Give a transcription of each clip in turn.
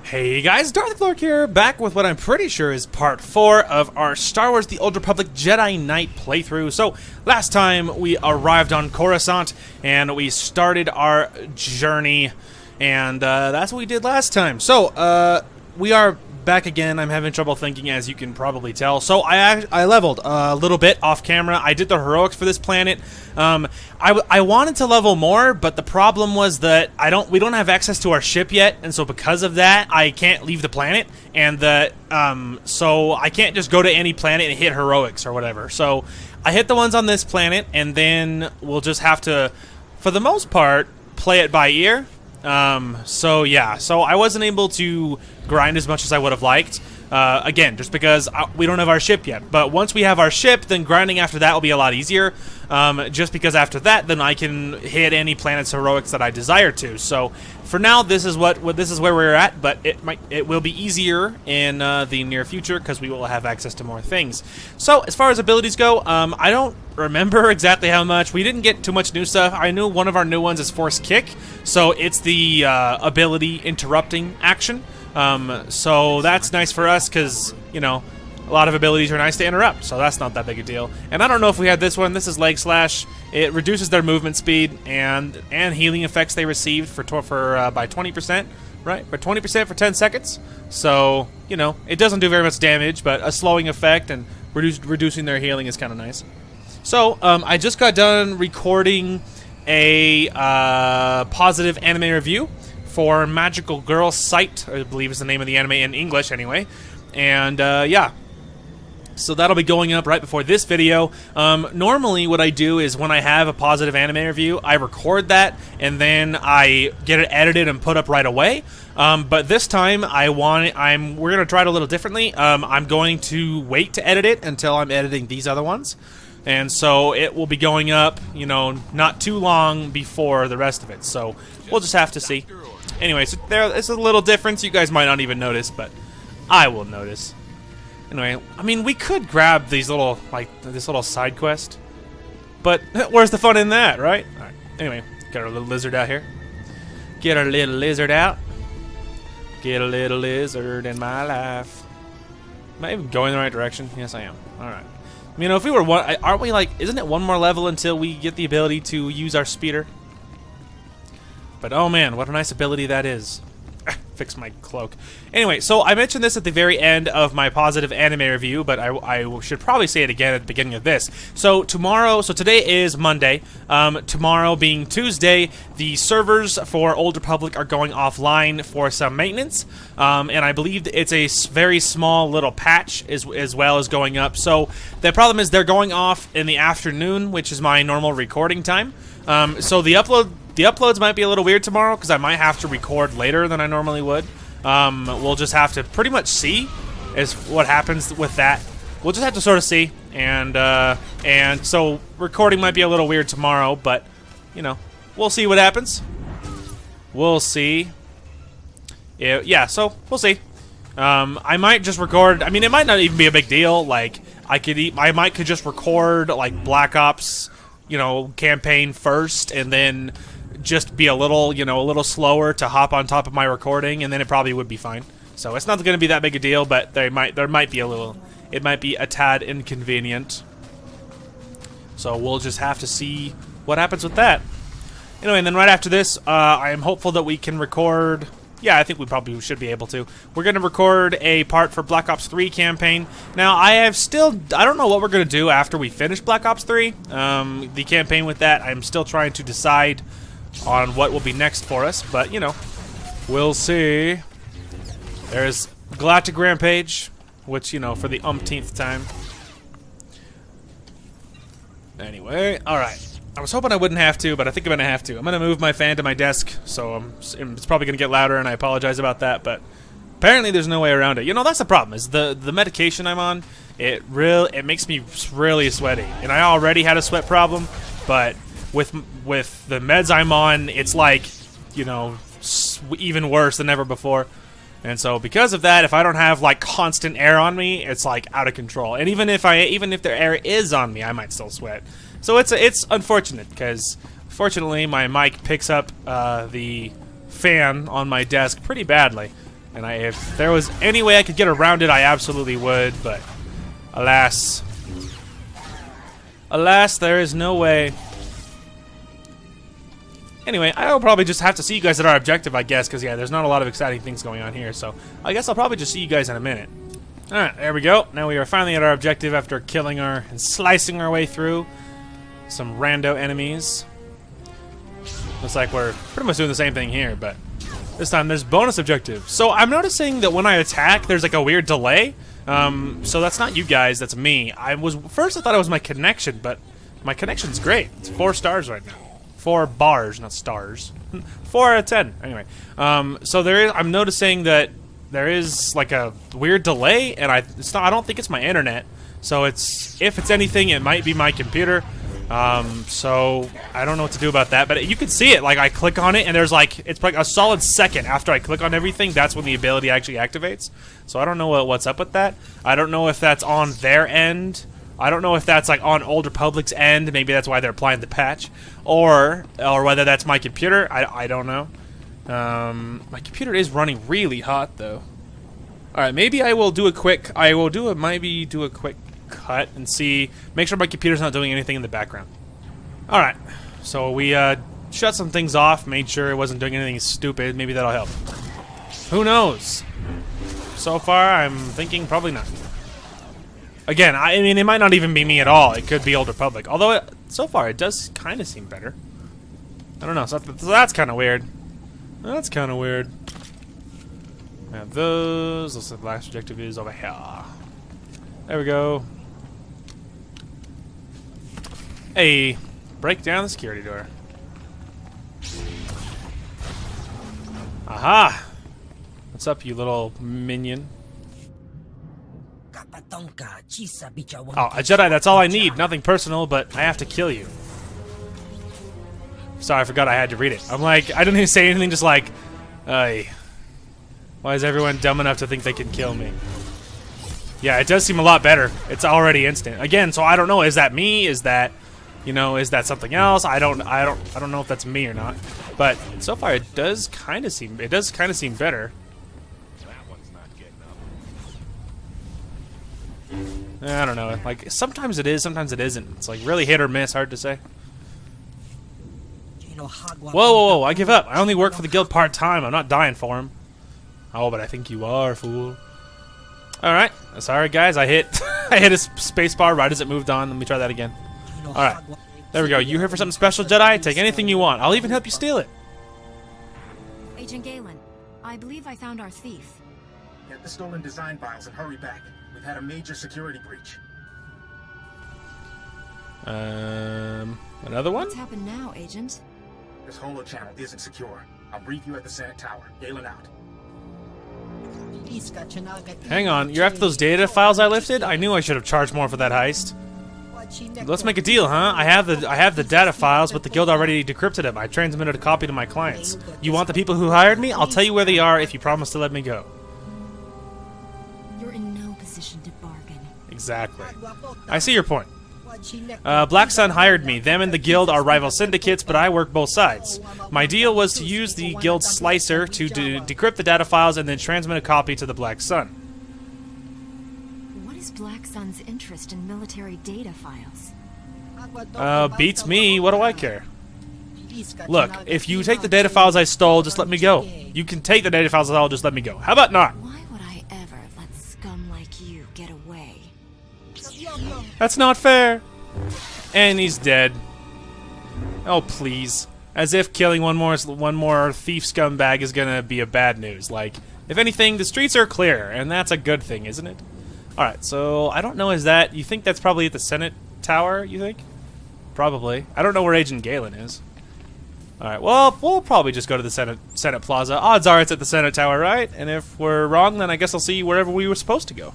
Hey guys, Darth Lork here, back with what I'm pretty sure is part 4 of our Star Wars The Old Republic Jedi Knight playthrough. So, last time we arrived on Coruscant, and we started our journey, and that's what we did last time. So, we are back again. I'm having trouble thinking, as you can probably tell. So, I leveled a little bit off camera. I did the heroics for this planet. I wanted to level more, but the problem was that we don't have access to our ship yet, and so because of that, I can't leave the planet, and so I can't just go to any planet and hit heroics or whatever. So I hit the ones on this planet, and then we'll just have to, for the most part, play it by ear. So yeah, so I wasn't able to grind as much as I would have liked. Again, just because we don't have our ship yet. But once we have our ship, then grinding after that will be a lot easier. Just because after that, then I can hit any planet's heroics that I desire to. So for now, this is where we're at. But it will be easier in the near future because we will have access to more things. So as far as abilities go, I don't remember exactly how much. We didn't get too much new stuff. I knew one of our new ones is Force Kick, so it's the ability interrupting action. So that's nice for us because, you know, a lot of abilities are nice to interrupt, so that's not that big a deal. And I don't know if we had this one. This is Leg Slash. It reduces their movement speed and healing effects they received by 20%, right? By 20% for 10 seconds. So, you know, it doesn't do very much damage, but a slowing effect and reducing their healing is kind of nice. So, I just got done recording a positive anime review for Magical Girl Sight, I believe is the name of the anime in English anyway. And yeah, so that'll be going up right before this video. Normally what I do is when I have a positive anime review, I record that and then I get it edited and put up right away. But this time we're going to try it a little differently. I'm going to wait to edit it until I'm editing these other ones. And so it will be going up, you know, not too long before the rest of it. So we'll just have to see. Anyway, so it's a little difference. You guys might not even notice, but I will notice. Anyway, I mean, we could grab these little, this little side quest, but where's the fun in that, right? All right. Anyway, got our little lizard out here. Get our little lizard out. Get a little lizard in my life. Am I even going the right direction? Yes, I am. All right. You know, if we were one, aren't we isn't it one more level until we get the ability to use our speeder? But oh man, what a nice ability that is. Fix my cloak. Anyway, so I mentioned this at the very end of my positive anime review, but I should probably say it again at the beginning of this. So today is Monday. Tomorrow being Tuesday, the servers for Old Republic are going offline for some maintenance. And I believe it's a very small little patch as well as going up. So the problem is they're going off in the afternoon, which is my normal recording time. So the uploads might be a little weird tomorrow because I might have to record later than I normally would. We'll just have to pretty much see what happens with that. We'll just have to sort of see, and so recording might be a little weird tomorrow, but you know, we'll see what happens. We'll see. Yeah, so we'll see. I might just record. I mean, it might not even be a big deal. Like I might could just record like Black Ops, you know, campaign first, and then just be a little slower to hop on top of my recording, and then it probably would be fine. So it's not going to be that big a deal, but there might be it might be a tad inconvenient. So we'll just have to see what happens with that. Anyway, and then right after this, I am hopeful that we can record. Yeah, I think we probably should be able to. We're going to record a part for Black Ops 3 campaign. Now, I don't know what we're going to do after we finish Black Ops 3. The campaign with that, I'm still trying to decide on what will be next for us, but, you know, we'll see. There's Galactic Rampage, which, you know, for the umpteenth time. Anyway, alright. I was hoping I wouldn't have to, but I think I'm going to have to. I'm going to move my fan to my desk, so it's probably going to get louder, and I apologize about that, but apparently there's no way around it. You know, that's the problem, is the medication I'm on, it makes me really sweaty. And I already had a sweat problem, but with the meds I'm on, it's like, you know, even worse than ever before. And so because of that, if I don't have like constant air on me, it's like out of control. And even if the air is on me, I might still sweat. So it's unfortunate because fortunately my mic picks up the fan on my desk pretty badly. And if there was any way I could get around it, I absolutely would, but alas. Alas, there is no way. Anyway, I'll probably just have to see you guys at our objective, I guess, because, yeah, there's not a lot of exciting things going on here, so I guess I'll probably just see you guys in a minute. Alright, there we go. Now we are finally at our objective after killing and slicing our way through some rando enemies. Looks like we're pretty much doing the same thing here, but this time there's bonus objective. So I'm noticing that when I attack, there's like a weird delay. So that's not you guys, that's me. First I thought it was my connection, but my connection's great. It's 4 stars right now. 4 bars, not stars. 4 out of 10. Anyway, so I'm noticing that there is like a weird delay, and I don't think it's my internet. So if it's anything, it might be my computer. So I don't know what to do about that, but you can see it. Like I click on it, and it's like a solid second after I click on everything. That's when the ability actually activates. So I don't know what's up with that. I don't know if that's on their end. I don't know if that's like on Old Republic's end. Maybe that's why they're applying the patch, or whether that's my computer. I don't know. My computer is running really hot though. All right, maybe I will do a quick. Maybe do a quick cut and see. Make sure my computer's not doing anything in the background. All right, so we shut some things off. Made sure it wasn't doing anything stupid. Maybe that'll help. Who knows? So far, I'm thinking probably not. Again, I mean, it might not even be me at all. It could be Old Republic. Although, so far, it does kind of seem better. I don't know. So that's kind of weird. That's kind of weird. We have those. Looks like the last objective is over here. There we go. Hey, break down the security door. Aha! What's up, you little minion? Oh, a Jedi, that's all I need. Nothing personal, but I have to kill you. Sorry, I forgot I had to read it. I'm like, I didn't even say anything, just like, why is everyone dumb enough to think they can kill me? Yeah, it does seem a lot better. It's already instant. Again, so I don't know, is that me? Is that, is that something else? I don't know if that's me or not. But so far it does kind of seem better. I don't know. Like sometimes it is, sometimes it isn't. It's like really hit or miss, hard to say. Whoa, I give up. I only work for the guild part-time. I'm not dying for him. Oh, but I think you are, fool. Alright. Sorry, guys. I hit a space bar right as it moved on. Let me try that again. Alright. There we go. You here for something special, Jedi? Take anything you want. I'll even help you steal it. Agent Galen, I believe I found our thief. Get the stolen design files and hurry back. We've had a major security breach. Another one? What's happened now, Agent? This holo channel isn't secure. I'll brief you at the Senate Tower. Galen out. Hang on, you're after those data files I lifted? I knew I should have charged more for that heist. Let's make a deal, huh? I have the data files, but the guild already decrypted them. I transmitted a copy to my clients. You want the people who hired me? I'll tell you where they are if you promise to let me go. You're in no position to bargain. Exactly. I see your point. Black Sun hired me. Them and the guild are rival syndicates, but I work both sides. My deal was to use the guild slicer to decrypt the data files and then transmit a copy to the Black Sun. What is Black Sun's interest in military data files? Beats me. What do I care? Look, if you take the data files I stole, just let me go. You can take the data files I stole, just let me go. How about not? Why would I ever let scum like you get away? That's not fair. And he's dead. Oh, please. As if killing one more thief scumbag is gonna be a bad news. Like, if anything, the streets are clear, and that's a good thing, isn't it? Alright, so I don't know, you think that's probably at the Senate Tower, you think? Probably. I don't know where Agent Galen is. Alright, well, we'll probably just go to the Senate Plaza. Odds are it's at the Senate Tower, right? And if we're wrong, then I guess I'll see wherever we were supposed to go.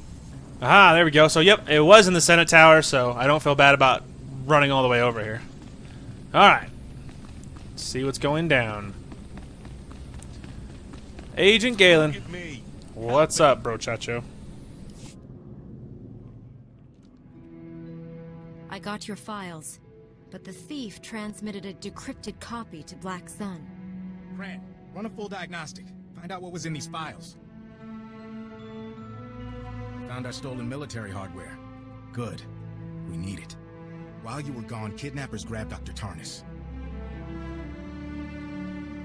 Aha, there we go. So, yep, it was in the Senate Tower, so I don't feel bad about running all the way over here. Alright. Let's see what's going down. Agent Galen. What's up, bro chacho? I got your files, but the thief transmitted a decrypted copy to Black Sun. Grant, run a full diagnostic. Find out what was in these files. Found our stolen military hardware. Good. We need it. While you were gone, kidnappers grabbed Dr. Taris.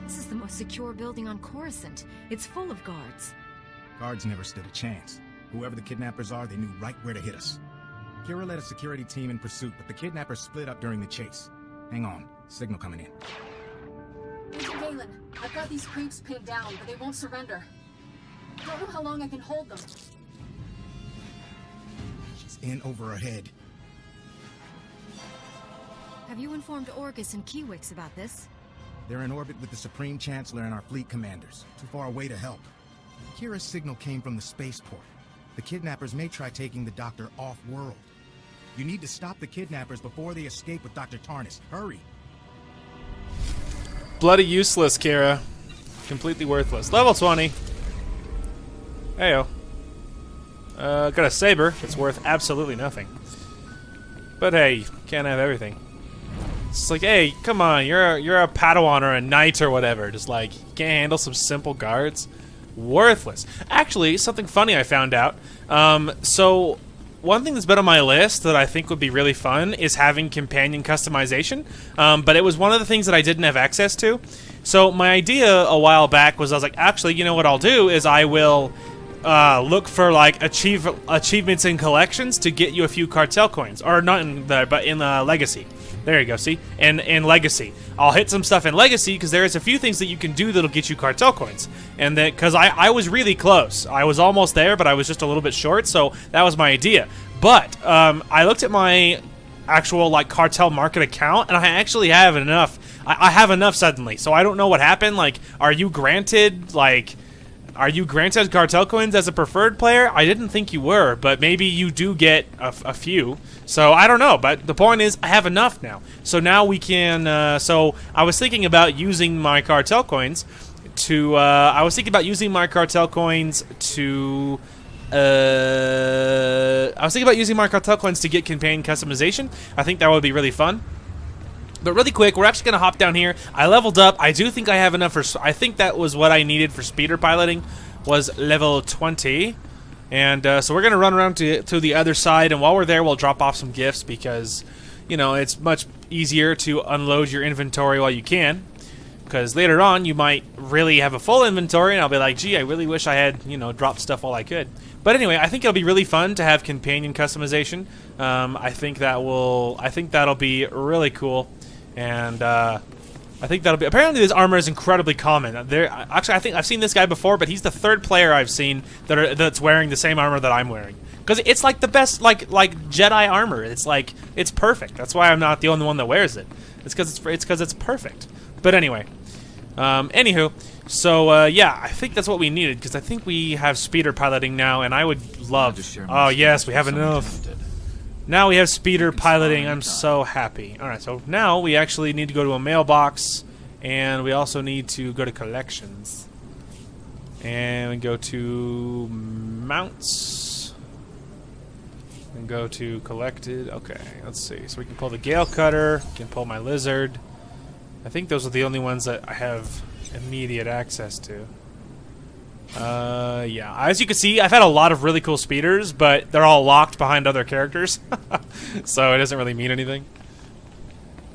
This is the most secure building on Coruscant. It's full of guards. Guards never stood a chance. Whoever the kidnappers are, they knew right where to hit us. Kira led a security team in pursuit, but the kidnappers split up during the chase. Hang on. Signal coming in. Agent Galen, I've got these creeps pinned down, but they won't surrender. Don't know how long I can hold them. She's in over her head. Have you informed Orgus and Kiwix about this? They're in orbit with the Supreme Chancellor and our fleet commanders. Too far away to help. Kira's signal came from the spaceport. The kidnappers may try taking the Doctor off-world. You need to stop the kidnappers before they escape with Dr. Taris. Hurry! Bloody useless, Kira. Completely worthless. Level 20. Heyo. Got a saber. It's worth absolutely nothing. But hey, can't have everything. It's like, hey, come on, you're a Padawan or a knight or whatever. Just like, you can't handle some simple guards. Worthless. Actually, something funny I found out. So one thing that's been on my list that I think would be really fun is having companion customization. But it was one of the things that I didn't have access to. So my idea a while back was I was like, actually, you know what I'll do is I will look for like achievements in collections to get you a few cartel coins, or not in the, but in Legacy. There you go, see? And in Legacy. I'll hit some stuff in Legacy because there's a few things that you can do that'll get you cartel coins. And that, because I was really close. I was almost there, but I was just a little bit short, so that was my idea. But I looked at my actual like cartel market account, and I actually have enough. I have enough suddenly, so I don't know what happened. Like, are you granted cartel coins as a preferred player? I didn't think you were, but maybe you do get a few. So I don't know, but the point is I have enough now. So now we can, so I was thinking about using my cartel coins to, get companion customization. I think that would be really fun. But really quick, we're actually going to hop down here. I leveled up. I do think I have enough for... I think that was what I needed for speeder piloting, was level 20. And so we're going to run around to the other side. And while we're there, we'll drop off some gifts because, you know, it's much easier to unload your inventory while you can. Because later on, you might really have a full inventory, and I'll be like, gee, I really wish I had, you know, dropped stuff while I could. But anyway, I think it'll be really fun to have companion customization. I think that'll be really cool. And I think that'll be... Apparently this armor is incredibly common. Actually, I think I've seen this guy before, but he's the third player I've seen that's wearing the same armor that I'm wearing. Because it's like the best like Jedi armor. It's like, it's perfect. That's why I'm not the only one that wears it. It's because it's perfect. But anyway, anywho, so yeah, I think that's what we needed, because I think we have speeder piloting now, and I would love... Oh yes, we have enough. Now we have speeder piloting. I'm so happy. Alright, so now we actually need to go to a mailbox, and we also need to go to collections. And we go to mounts. And go to collected. Okay, let's see. So we can pull the Gale Cutter, we can pull my Lizard. I think those are the only ones that I have immediate access to. Yeah, as you can see, I've had a lot of really cool speeders, but they're all locked behind other characters, so it doesn't really mean anything.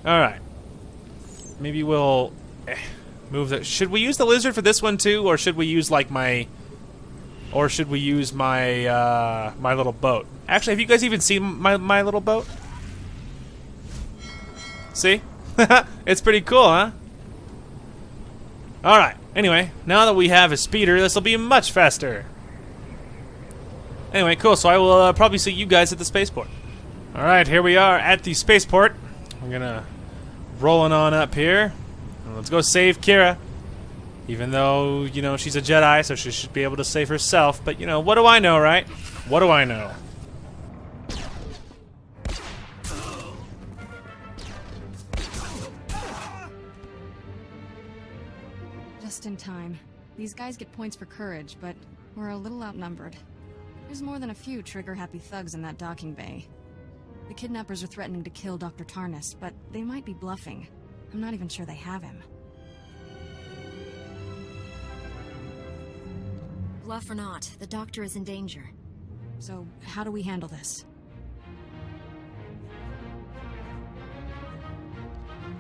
Alright. Maybe we'll move that. Should we use the Lizard for this one too, or should we use like my... Or should we use my, my little boat? Actually, have you guys even seen my little boat? See? It's pretty cool, huh? Alright, anyway, now that we have a speeder, this will be much faster. Anyway, cool, so I will probably see you guys at the spaceport. Alright, here we are at the spaceport. We're gonna rolling on up here. And let's go save Kira. Even though, you know, she's a Jedi, so she should be able to save herself. But, you know, what do I know, right? What do I know? Just in time. These guys get points for courage, but we're a little outnumbered. There's more than a few trigger-happy thugs in that docking bay. The kidnappers are threatening to kill Dr. Taris, but they might be bluffing. I'm not even sure they have him. Bluff or not, the Doctor is in danger. So, how do we handle this?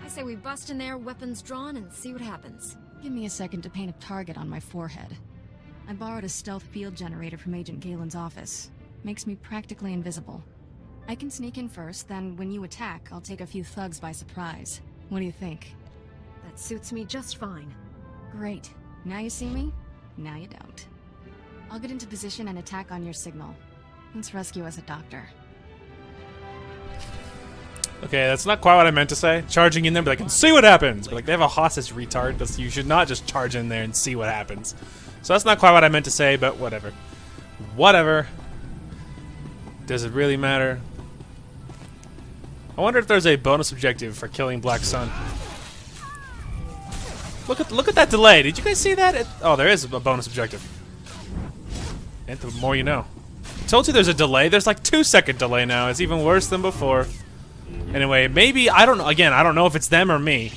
I say we bust in there, weapons drawn, and see what happens. Give me a second to paint a target on my forehead. I borrowed a stealth field generator from Agent Galen's office. Makes me practically invisible. I can sneak in first, then when you attack, I'll take a few thugs by surprise. What do you think? That suits me just fine. Great. Now you see me? Now you don't. I'll get into position and attack on your signal. Let's rescue us a doctor. Okay, that's not quite what I meant to say. Charging in there, but I can see what happens. But like, they have a hostage retard. You should not just charge in there and see what happens. So that's not quite what I meant to say, but whatever. Whatever. Does it really matter? I wonder if there's a bonus objective for killing Black Sun. Look at that delay. Did you guys see that? Oh, there is a bonus objective. And the more you know. I told you there's a delay. There's like 2-second delay now. It's even worse than before. Anyway, maybe, I don't know. Again, I don't know if it's them or me.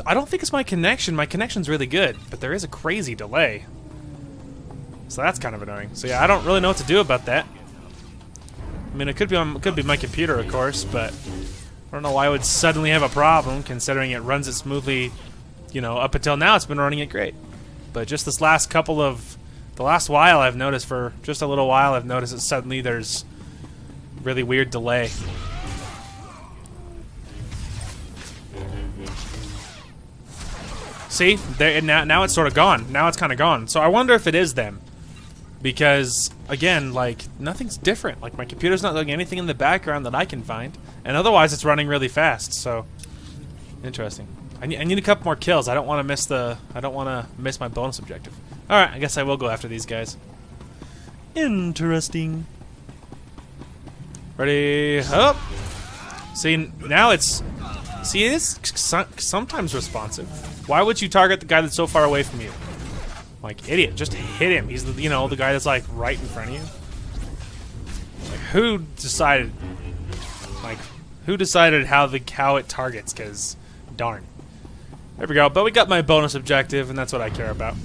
I don't think it's my connection. My connection's really good, but there is a crazy delay. So that's kind of annoying. So yeah, I don't really know what to do about that. I mean, it could be my computer, of course, but I don't know why I would suddenly have a problem, considering it runs it smoothly. You know, up until now, it's been running it great. But just this last the last while, I've noticed, for just a little while, I've noticed that suddenly there's really weird delay. See, now it's sort of gone. Now it's kind of gone. So I wonder if it is them. Because, again, like, nothing's different. Like, my computer's not doing anything in the background that I can find. And otherwise, it's running really fast, so... Interesting. I need a couple more kills. I don't want to miss my bonus objective. Alright, I guess I will go after these guys. Interesting. Ready, up! See, now it's... See, it is sometimes responsive. Why would you target the guy that's so far away from you? Like, idiot, just hit him. He's the, the guy that's like right in front of you. Like, who decided how it targets? Because darn. There we go. But we got my bonus objective, and that's what I care about.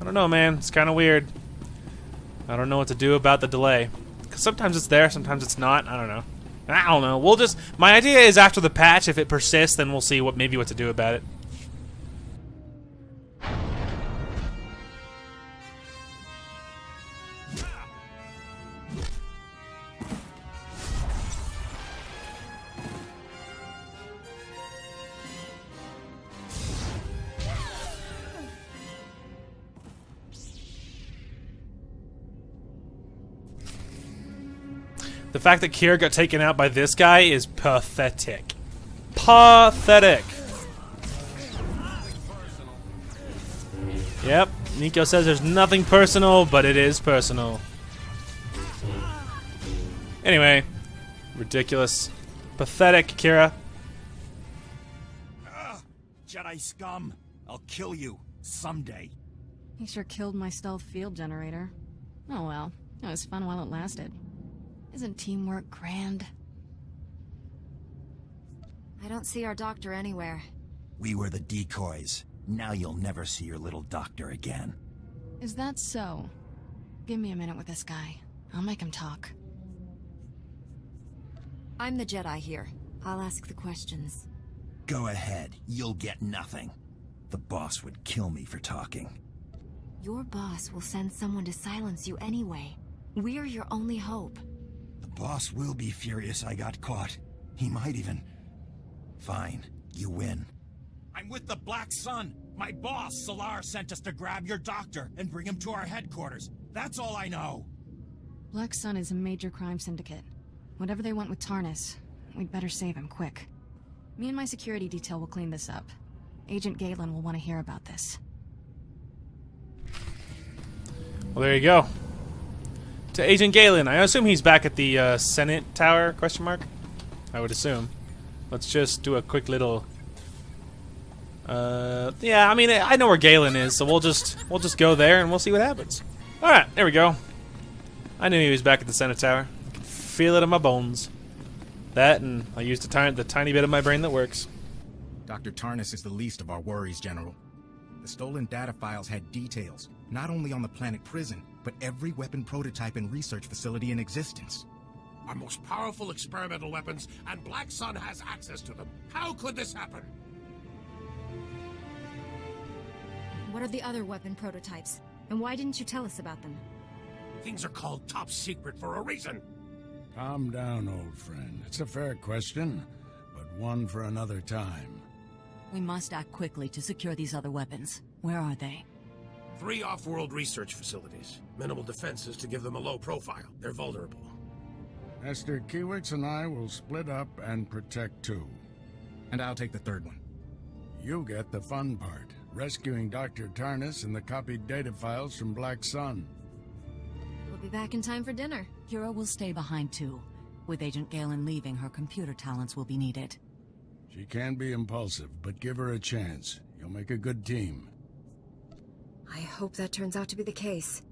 I don't know, man. It's kind of weird. I don't know what to do about the delay. 'Cause sometimes it's there, sometimes it's not. I don't know. We'll just... My idea is after the patch, if it persists, then we'll see what to do about it. The fact that Kira got taken out by this guy is pathetic. Pathetic. Yep, Nico says there's nothing personal, but it is personal. Anyway, ridiculous. Pathetic, Kira. Jedi scum! I'll kill you someday. He sure killed my stealth field generator. Oh well, it was fun while it lasted. Isn't teamwork grand? I don't see our doctor anywhere. We were the decoys. Now you'll never see your little doctor again. Is that so? Give me a minute with this guy. I'll make him talk. I'm the Jedi here. I'll ask the questions. Go ahead. You'll get nothing. The boss would kill me for talking. Your boss will send someone to silence you anyway. We're your only hope. The boss will be furious I got caught. He might even... Fine, you win. I'm with the Black Sun. My boss, Solar, sent us to grab your doctor and bring him to our headquarters. That's all I know. Black Sun is a major crime syndicate. Whatever they want with Taris, we'd better save him quick. Me and my security detail will clean this up. Agent Galen will want to hear about this. Well, there you go. To Agent Galen. I assume he's back at the Senate Tower, question mark? I would assume. Let's just do a quick little... yeah, I mean, I know where Galen is, so we'll just go there and we'll see what happens. Alright, there we go. I knew he was back at the Senate Tower. I can feel it in my bones. That, and I used the tiny bit of my brain that works. Dr. Taris is the least of our worries, General. The stolen data files had details, not only on the planet prison, but every weapon prototype and research facility in existence. Our most powerful experimental weapons, and Black Sun has access to them. How could this happen? What are the other weapon prototypes? And why didn't you tell us about them? Things are called top secret for a reason. Calm down, old friend. It's a fair question, but one for another time. We must act quickly to secure these other weapons. Where are they? 3 off-world research facilities. Minimal defenses to give them a low profile. They're vulnerable. Esther Kiewicz and I will split up and protect 2. And I'll take the third one. You get the fun part, rescuing Dr. Taris and the copied data files from Black Sun. We'll be back in time for dinner. Kira will stay behind too. With Agent Galen leaving, her computer talents will be needed. She can be impulsive, but give her a chance. You'll make a good team. I hope that turns out to be the case.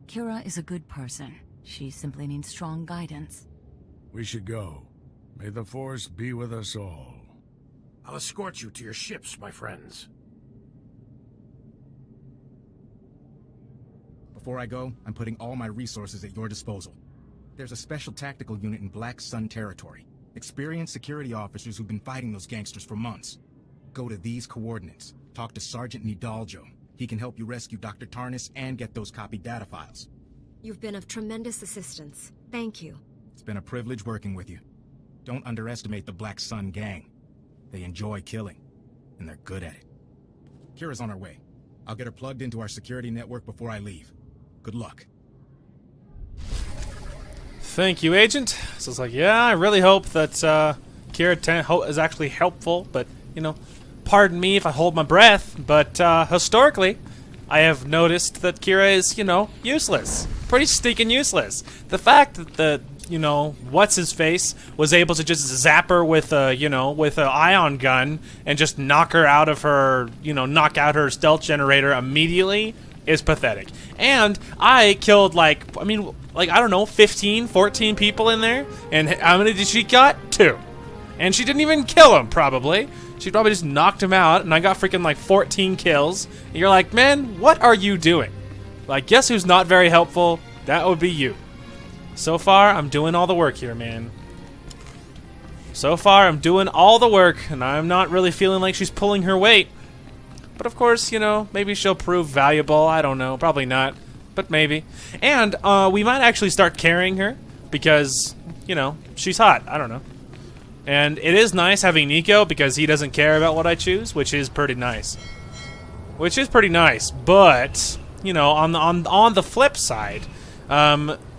Kira is a good person. She simply needs strong guidance. We should go. May the Force be with us all. I'll escort you to your ships, my friends. Before I go, I'm putting all my resources at your disposal. There's a special tactical unit in Black Sun territory. Experienced security officers who've been fighting those gangsters for months. Go to these coordinates. Talk to Sergeant Nidaljo. He can help you rescue Dr. Taris and get those copied data files. You've been of tremendous assistance. Thank you. It's been a privilege working with you. Don't underestimate the Black Sun gang. They enjoy killing, and they're good at it. Kira's on her way. I'll get her plugged into our security network before I leave. Good luck. Thank you, Agent. So it's like, yeah, I really hope that Kira is actually helpful, but, you know, pardon me if I hold my breath, but historically, I have noticed that Kira is, you know, useless. Pretty stinking useless. The fact that the, you know, what's-his-face was able to just zap her with a, you know, with an ion gun and just knock her out of her, you know, knock out her stealth generator immediately is pathetic. And I killed, like, I mean, like, I don't know, 15, 14 people in there, and how many did she got? 2. And she didn't even kill them, probably. She probably just knocked him out, and I got freaking, like, 14 kills. And you're like, man, what are you doing? Like, guess who's not very helpful? That would be you. So far, I'm doing all the work here, man. So far, I'm doing all the work, and I'm not really feeling like she's pulling her weight. But of course, you know, maybe she'll prove valuable. I don't know. Probably not. But maybe. And we might actually start carrying her because, you know, she's hot. I don't know. And it is nice having Nico because he doesn't care about what I choose, which is pretty nice. Which is pretty nice. But, you know, on the flip side,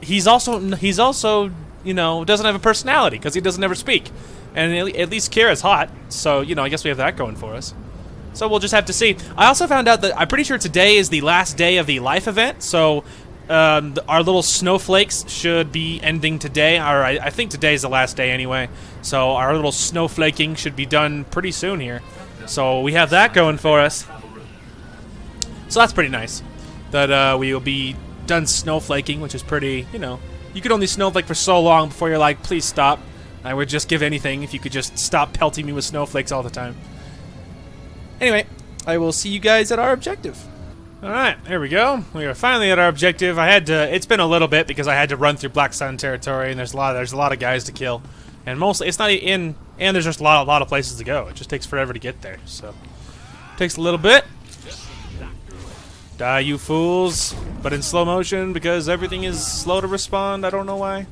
he's also, you know, doesn't have a personality because he doesn't ever speak. And at least Kira's hot. So, you know, I guess we have that going for us. So we'll just have to see. I also found out that I'm pretty sure today is the last day of the life event, so our little snowflakes should be ending today, or I think today is the last day anyway. So our little snowflaking should be done pretty soon here. So we have that going for us. So that's pretty nice. That we will be done snowflaking, which is pretty, you know. You could only snowflake for so long before you're like, please stop. I would just give anything if you could just stop pelting me with snowflakes all the time. Anyway, I will see you guys at our objective. Alright, there we go. We are finally at our objective. I had to, it's been a little bit because I had to run through Black Sun territory and there's a lot of guys to kill. And mostly, it's not in, and there's just a lot of places to go. It just takes forever to get there, so. It takes a little bit. Die, you fools. But in slow motion because everything is slow to respond. I don't know why.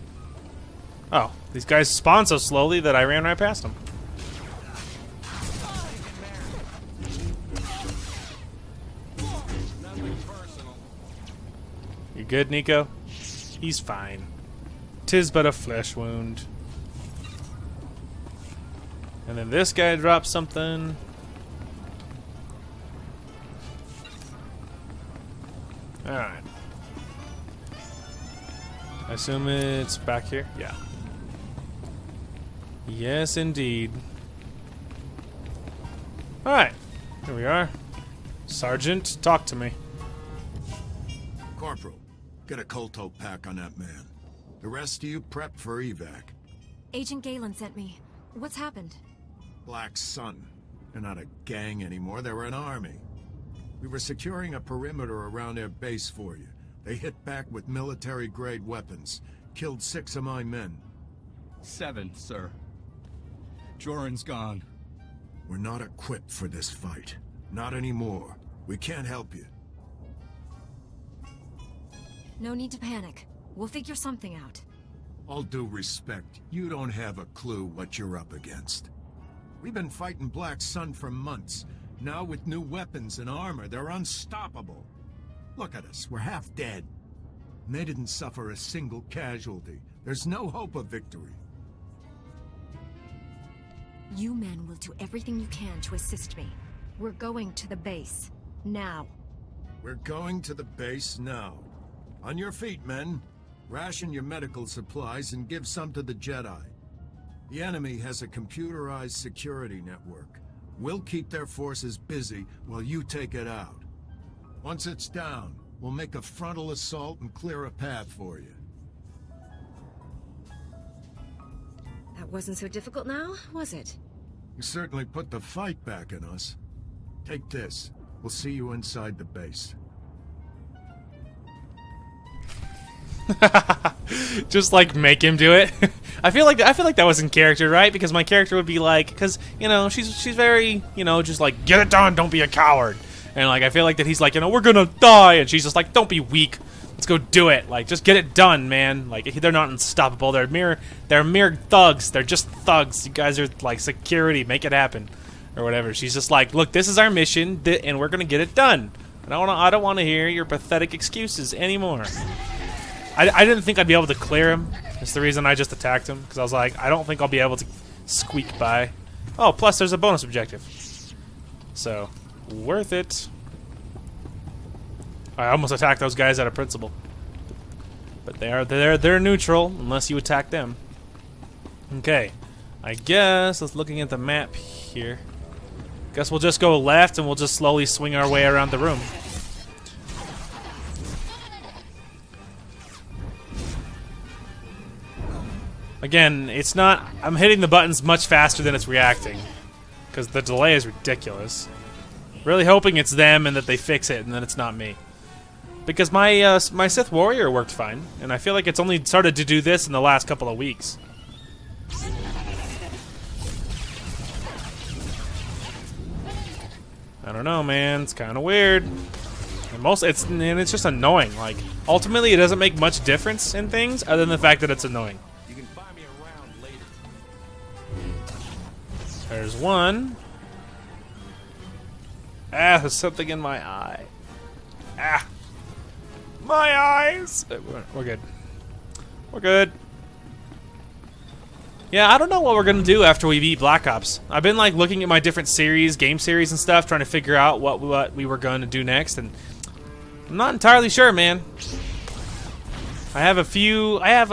Oh, these guys spawn so slowly that I ran right past them. You good, Nico? He's fine. 'Tis but a flesh wound. And then this guy drops something. Alright. I assume it's back here? Yeah. Yes, indeed. Alright. Here we are. Sergeant, talk to me. Corporal, get a Kolto pack on that man. The rest of you prep for evac. Agent Galen sent me. What's happened? Black Sun. They're not a gang anymore, they were an army. We were securing a perimeter around their base for you. They hit back with military-grade weapons. Killed 6 of my men. 7, sir. Joran's gone. We're not equipped for this fight. Not anymore. We can't help you. No need to panic. We'll figure something out. All due respect, you don't have a clue what you're up against. We've been fighting Black Sun for months. Now with new weapons and armor, they're unstoppable. Look at us, we're half dead. And they didn't suffer a single casualty. There's no hope of victory. You men will do everything you can to assist me. We're going to the base. Now. We're going to the base now. On your feet, men. Ration your medical supplies and give some to the Jedi. The enemy has a computerized security network. We'll keep their forces busy while you take it out. Once it's down, we'll make a frontal assault and clear a path for you. That wasn't so difficult now, was it? You certainly put the fight back in us. Take this. We'll see you inside the base. Just like make him do it. I feel like that was in character, right? Because my character would be like, because you know she's very, you know, just like get it done, don't be a coward. And like I feel like that he's like, you know, we're gonna die, and she's just like, don't be weak, let's go do it. Like just get it done, man. Like they're not unstoppable. They're mere thugs. They're just thugs. You guys are like security. Make it happen, or whatever. She's just like, look, this is our mission, and we're gonna get it done. And I don't want to hear your pathetic excuses anymore. I didn't think I'd be able to clear him. That's the reason I just attacked him, because I was like, I don't think I'll be able to squeak by. Oh, plus there's a bonus objective. So, worth it. I almost attacked those guys out of principle. But they're neutral unless you attack them. Okay. I guess, let's looking at the map here. Guess we'll just go left and we'll just slowly swing our way around the room. Again, it's not... I'm hitting the buttons much faster than it's reacting. Because the delay is ridiculous. Really hoping it's them and that they fix it and that it's not me. Because my my Sith Warrior worked fine. And I feel like it's only started to do this in the last couple of weeks. I don't know, man. It's kind of weird. And it's just annoying. Like, ultimately, it doesn't make much difference in things other than the fact that it's annoying. There's one. Ah, there's something in my eye. Ah. My eyes! We're good. We're good. Yeah, I don't know what we're gonna do after we beat Black Ops. I've been like looking at my different series, game series and stuff, trying to figure out what we were going to do next, and I'm not entirely sure, man. I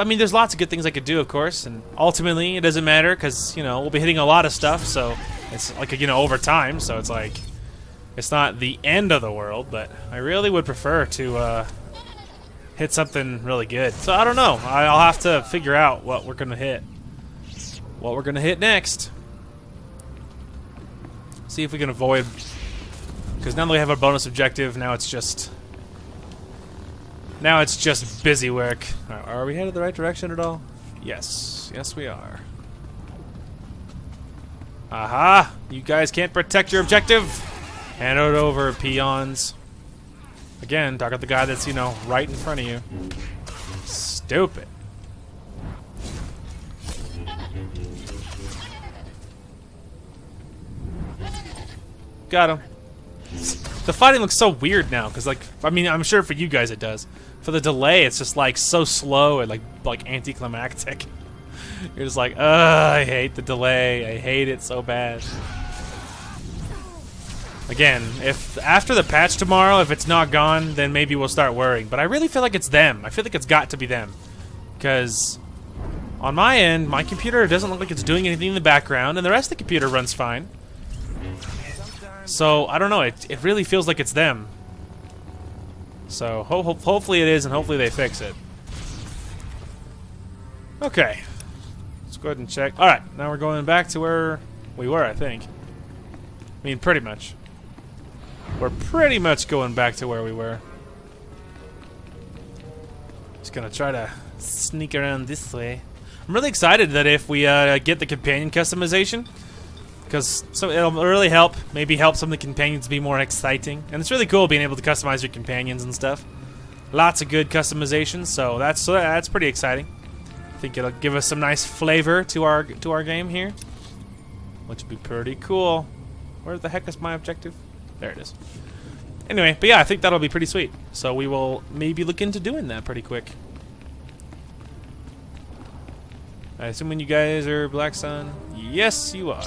mean, there's lots of good things I could do, of course, and ultimately it doesn't matter because, you know, we'll be hitting a lot of stuff, so it's like, you know, over time, so it's like, it's not the end of the world, but I really would prefer to hit something really good. So I don't know. I'll have to figure out what we're gonna hit. What we're gonna hit next. See if we can avoid, because now that we have a bonus objective, now it's just busy work. Are we headed the right direction at all? Yes. Yes, we are. Aha! You guys can't protect your objective! Hand it over, peons. Again, talk about the guy that's, you know, right in front of you. Stupid. Got him. The fighting looks so weird now, because, like, I mean, I'm sure for you guys it does. For the delay, it's just, like, so slow and, like anticlimactic. You're just like, I hate the delay. I hate it so bad. Again, if after the patch tomorrow, if it's not gone, then maybe we'll start worrying. But I really feel like it's them. I feel like it's got to be them. Because on my end, my computer doesn't look like it's doing anything in the background, and the rest of the computer runs fine. So, I don't know, it really feels like it's them. So, hopefully it is, and hopefully they fix it. Okay. Let's go ahead and check. Alright, now we're going back to where we were, I think. I mean, pretty much. We're pretty much going back to where we were. Just gonna try to sneak around this way. I'm really excited that if we get the companion customization, because it'll really help, maybe help some of the companions be more exciting. And it's really cool being able to customize your companions and stuff. Lots of good customizations, so that's pretty exciting. I think it'll give us some nice flavor to our game here, which would be pretty cool. Where the heck is my objective? There it is. Anyway, but yeah, I think that'll be pretty sweet. So we will maybe look into doing that pretty quick. I assume when you guys are Black Sun. Yes, you are.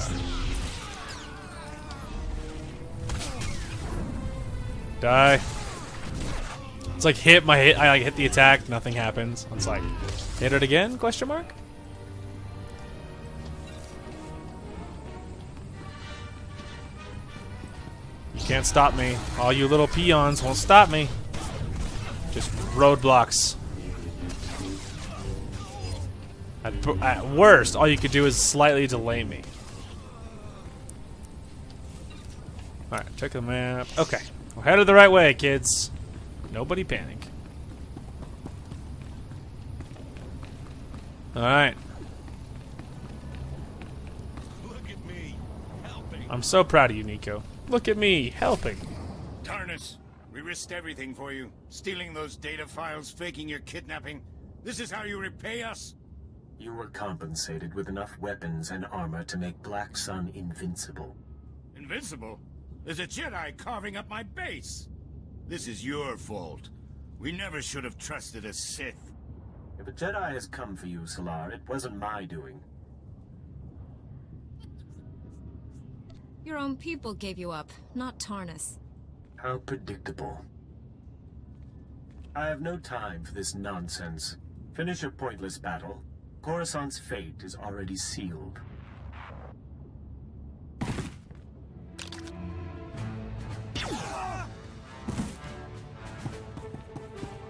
Die. It's like I like hit the attack, nothing happens. It's like, hit it again? Question mark? You can't stop me. All you little peons won't stop me. Just roadblocks. At worst, all you could do is slightly delay me. Alright, check the map. Okay. We're headed the right way, kids. Nobody panic. Alright. Look at me, helping. I'm so proud of you, Nico. Look at me, helping. Taris, we risked everything for you. Stealing those data files, faking your kidnapping. This is how you repay us? You were compensated with enough weapons and armor to make Black Sun invincible. Invincible? There's a Jedi carving up my base. This is your fault. We never should have trusted a Sith. If a Jedi has come for you, Solar, it wasn't my doing. Your own people gave you up, not Taris. How predictable. I have no time for this nonsense. Finish your pointless battle. Coruscant's fate is already sealed.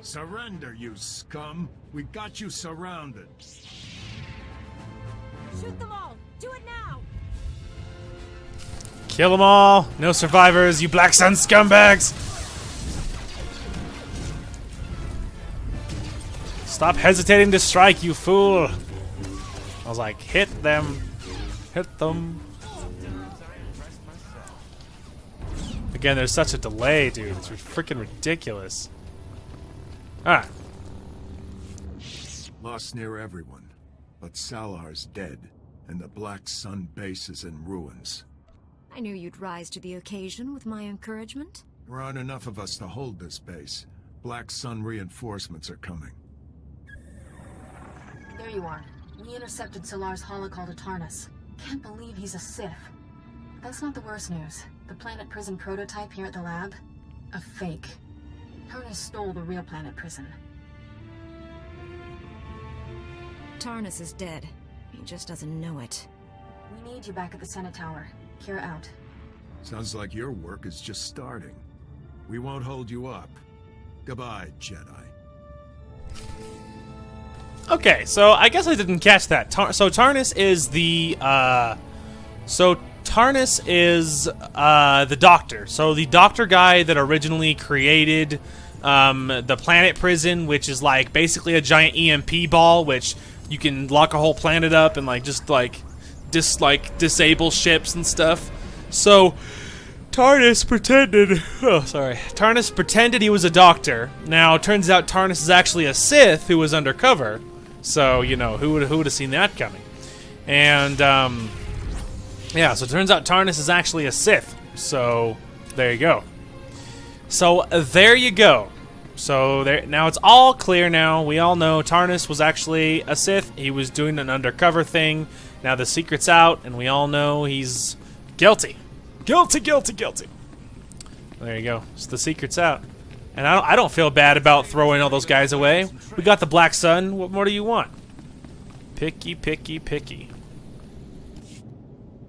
Surrender, you scum! We got you surrounded. Shoot them all! Do it now! Kill them all! No survivors, you Black Sun scumbags! Stop hesitating to strike, you fool! I was like, hit them. Hit them. Again, there's such a delay, dude. It's freaking ridiculous. Alright. Lost near everyone, but Salar's dead, and the Black Sun base is in ruins. I knew you'd rise to the occasion with my encouragement. There aren't enough of us to hold this base. Black Sun reinforcements are coming. There you are. We intercepted Salar's holocall to Taris. Can't believe he's a Sith. That's not the worst news. The planet prison prototype here at the lab? A fake. Taris stole the real planet prison. Taris is dead. He just doesn't know it. We need you back at the Senate Tower. Kira out. Sounds like your work is just starting. We won't hold you up. Goodbye, Jedi. Okay, so I guess I didn't catch that. So Taris is the doctor. So the doctor guy that originally created the planet prison, which is like basically a giant EMP ball, which you can lock a whole planet up and disable ships and stuff. So Taris pretended. Oh, sorry. Taris pretended he was a doctor. Now it turns out Taris is actually a Sith who was undercover. So you know who would have seen that coming? And yeah. So it turns out Taris is actually a Sith. So there you go. So there you go. So there. Now it's all clear. Now we all know Taris was actually a Sith. He was doing an undercover thing. Now the secret's out, and we all know he's guilty. Guilty, guilty, guilty. There you go. So the secret's out. And I don't feel bad about throwing all those guys away. We got the Black Sun. What more do you want? Picky, picky, picky.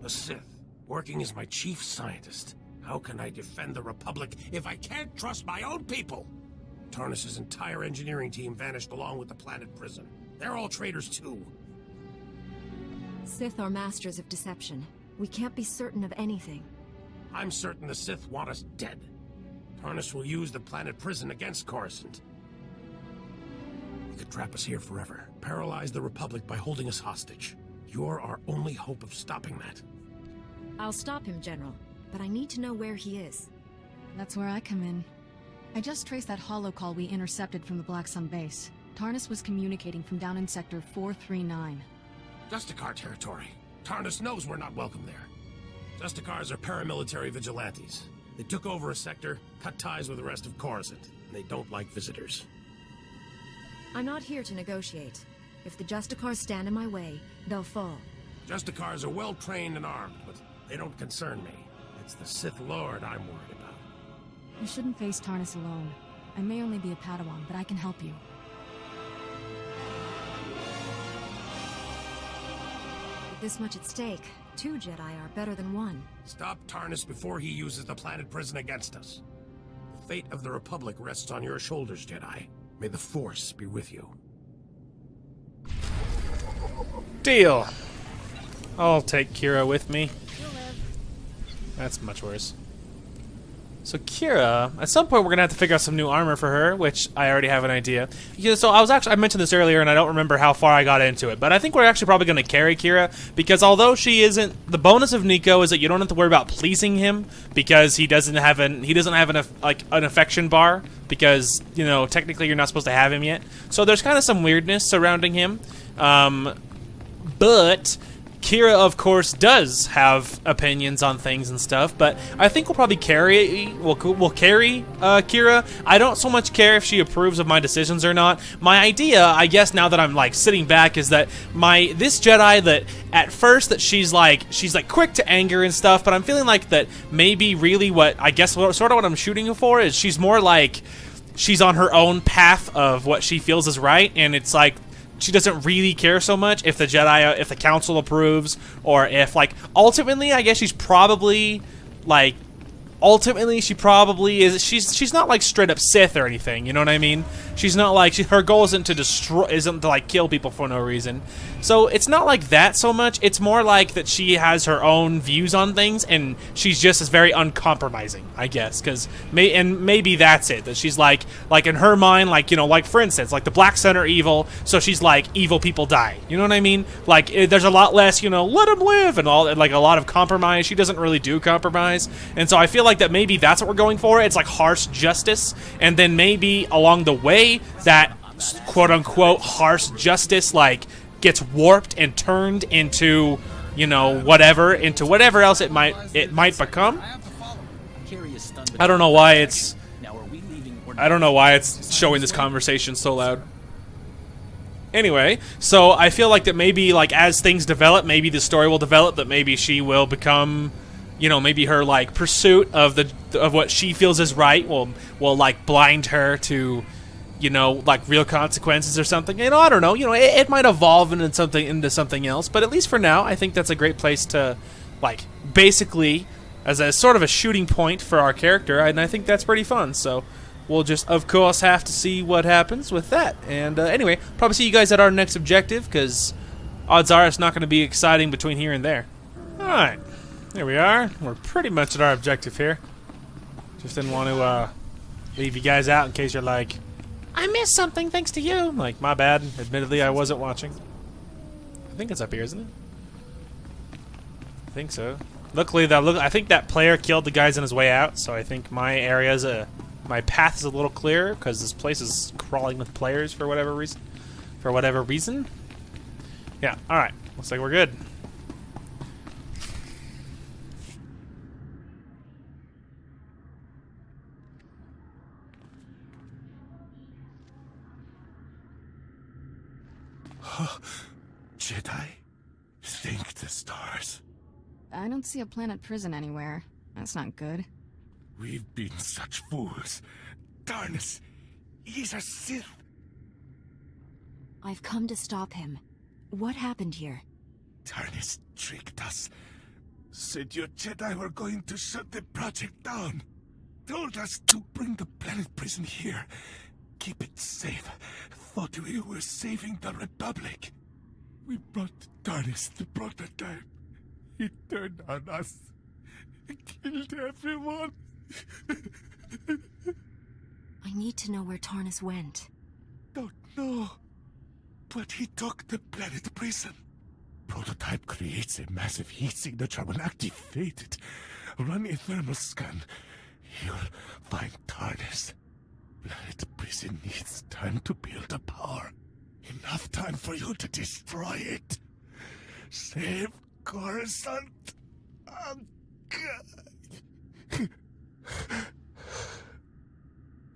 A Sith, working as my chief scientist. How can I defend the Republic if I can't trust my own people? Taris's entire engineering team vanished along with the planet prison. They're all traitors too. Sith are masters of deception. We can't be certain of anything. I'm certain the Sith want us dead. Tarnis will use the planet prison against Coruscant. He could trap us here forever, paralyze the Republic by holding us hostage. You're our only hope of stopping that. I'll stop him, General, but I need to know where he is. That's where I come in. I just traced that holocall we intercepted from the Black Sun base. Tarnis was communicating from down in Sector 439. Justicar territory. Tarnis knows we're not welcome there. Justicars are paramilitary vigilantes. They took over a sector, cut ties with the rest of Coruscant, and they don't like visitors. I'm not here to negotiate. If the Justicars stand in my way, they'll fall. Justicars are well-trained and armed, but they don't concern me. It's the Sith Lord I'm worried about. You shouldn't face Tarnis alone. I may only be a Padawan, but I can help you. With this much at stake, 2 Jedi are better than 1. Stop Tarnis before he uses the planet prison against us. The fate of the Republic rests on your shoulders, Jedi. May the Force be with you. Deal. I'll take Kira with me. That's much worse. So Kira, at some point we're gonna have to figure out some new armor for her, which I already have an idea. Yeah, so I mentioned this earlier, and I don't remember how far I got into it, but I think we're actually probably gonna carry Kira because although she isn't, the bonus of Nico is that you don't have to worry about pleasing him because he doesn't have an affection bar because you know technically you're not supposed to have him yet. So there's kind of some weirdness surrounding him, but Kira, of course, does have opinions on things and stuff, but I think we'll probably carry Kira. I don't so much care if she approves of my decisions or not. My idea, I guess, now that I'm like sitting back, is that this Jedi that at first that she's like quick to anger and stuff, but I'm feeling like that maybe really what I'm shooting for is she's more like she's on her own path of what she feels is right, and it's like she doesn't really care so much if the council approves, or if ultimately I guess she's probably she's not like straight up Sith or anything, you know what I mean? She's not like her goal isn't to kill people for no reason. So it's not like that so much. It's more like that she has her own views on things and she's just very uncompromising, I guess, maybe that's it. That she's like in her mind, for instance, the Black Sun are evil, so she's like evil people die. You know what I mean? There's a lot less, let them live and all, a lot of compromise. She doesn't really do compromise, and so I feel like that maybe that's what we're going for. It's like harsh justice, and then maybe along the way that quote-unquote harsh justice gets warped and turned into whatever else it might become. I don't know why it's showing this conversation so loud. Anyway, so I feel like that maybe as things develop, maybe the story will develop, that maybe she will become, maybe her pursuit of what she feels is right will blind her to real consequences or something. I don't know. It might evolve into something else. But at least for now, I think that's a great place to, basically, as a sort of a shooting point for our character. And I think that's pretty fun. So we'll just, of course, have to see what happens with that. And anyway, probably see you guys at our next objective, because odds are it's not going to be exciting between here and there. All right, there we are. We're pretty much at our objective here. Just didn't want to leave you guys out in case you're like, I missed something thanks to you. My bad. Admittedly, I wasn't watching. I think it's up here, isn't it? I think so. Luckily, I think that player killed the guys on his way out, so I think my path is a little clearer because this place is crawling with players for whatever reason. Yeah. All right. Looks like we're good. Jedi, think the stars. I don't see a planet prison anywhere. That's not good. We've been such fools. Tarnis, he's a Sith. I've come to stop him. What happened here? Tarnis tricked us. Said your Jedi were going to shut the project down. Told us to bring the planet prison here. Keep it safe. Thought we were saving the Republic. We brought Taris the prototype. He turned on us. killed everyone. I need to know where Tarnis went. Don't know. But he took the planet prison. Prototype creates a massive heat signature when activated. Run a thermal scan. You'll find Taris. Planet prison needs time to build the power. Enough time for you to destroy it. Save Coruscant. Oh, God.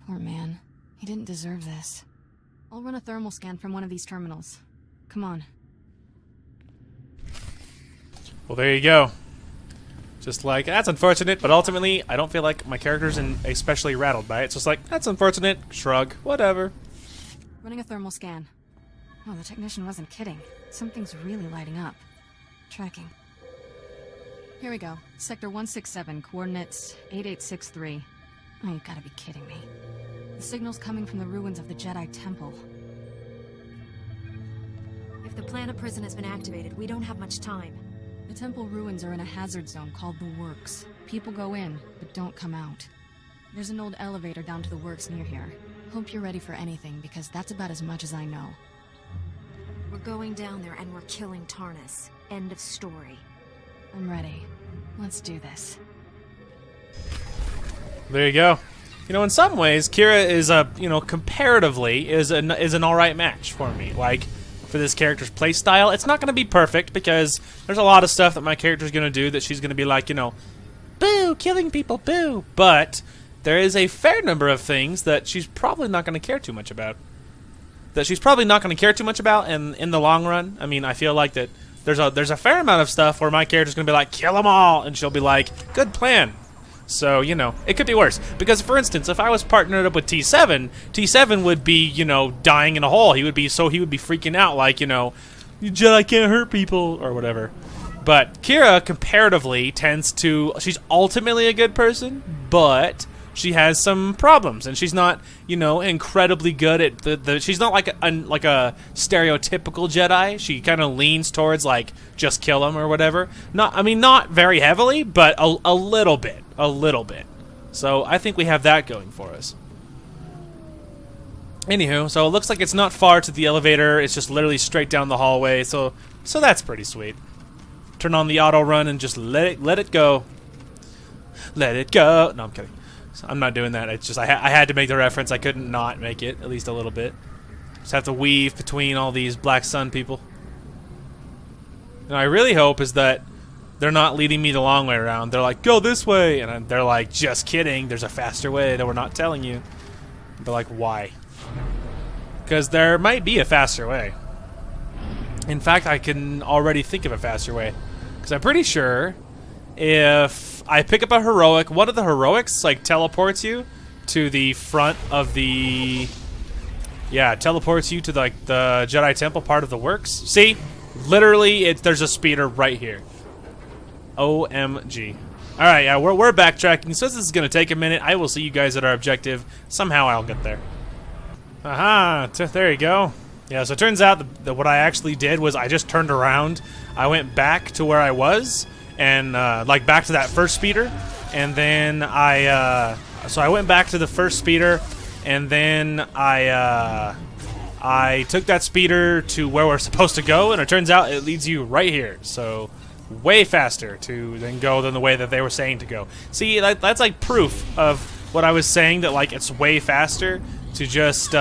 Poor man. He didn't deserve this. I'll run a thermal scan from one of these terminals. Come on. Well, there you go. Just like, that's unfortunate, but ultimately, I don't feel like my character's especially rattled by it. So it's like, that's unfortunate, shrug, whatever. Running a thermal scan. Oh, the technician wasn't kidding. Something's really lighting up. Tracking. Here we go. Sector 167, coordinates 8863. Oh, you gotta be kidding me. The signal's coming from the ruins of the Jedi Temple. If the planet prison has been activated, we don't have much time. The temple ruins are in a hazard zone called the Works. People go in, but don't come out. There's an old elevator down to the Works near here. Hope you're ready for anything, because that's about as much as I know. We're going down there and we're killing Tarnis. End of story. I'm ready. Let's do this. There you go. You know, in some ways, Kira is comparatively is an alright match for me. Like, for this character's playstyle, it's not going to be perfect because there's a lot of stuff that my character's going to do that she's going to be like, boo, killing people, boo. But there is a fair number of things that she's probably not going to care too much about. And in the long run, I mean, I feel like that there's a fair amount of stuff where my character's going to be like, kill them all, and she'll be like, good plan. So, it could be worse. Because, for instance, if I was partnered up with T7, T7 would be, dying in a hole. He would be freaking out like, Jedi can't hurt people, or whatever. But Kira, comparatively, she's ultimately a good person, but she has some problems, and she's not, incredibly good at she's not like a stereotypical Jedi. She kind of leans towards, like, just kill him or whatever. Not very heavily, but a little bit. So I think we have that going for us. Anywho, so it looks like it's not far to the elevator. It's just literally straight down the hallway. So that's pretty sweet. Turn on the auto run and just let it go. Let it go. No, I'm kidding. I'm not doing that. It's just I had to make the reference. I couldn't not make it, at least a little bit. Just have to weave between all these Black Sun people. And I really hope is that they're not leading me the long way around. They're like, go this way. And they're like, just kidding. There's a faster way that we're not telling you. They're like, why? Because there might be a faster way. In fact, I can already think of a faster way. Because I'm pretty sure if I pick up a heroic, one of the heroics like teleports you to the front of the... Yeah, teleports you to the Jedi Temple part of the Works. See? Literally, there's a speeder right here. OMG. Alright, yeah, we're backtracking. So this is going to take a minute. I will see you guys at our objective. Somehow I'll get there. Aha! There you go. Yeah, so it turns out that what I actually did was I just turned around. I went back to where I was, and back to that first speeder. And then so I went back to the first speeder, and then I took that speeder to where we're supposed to go, and it turns out it leads you right here. So way faster to then go than the way that they were saying to go. See, that's like proof of what I was saying, that like it's way faster to just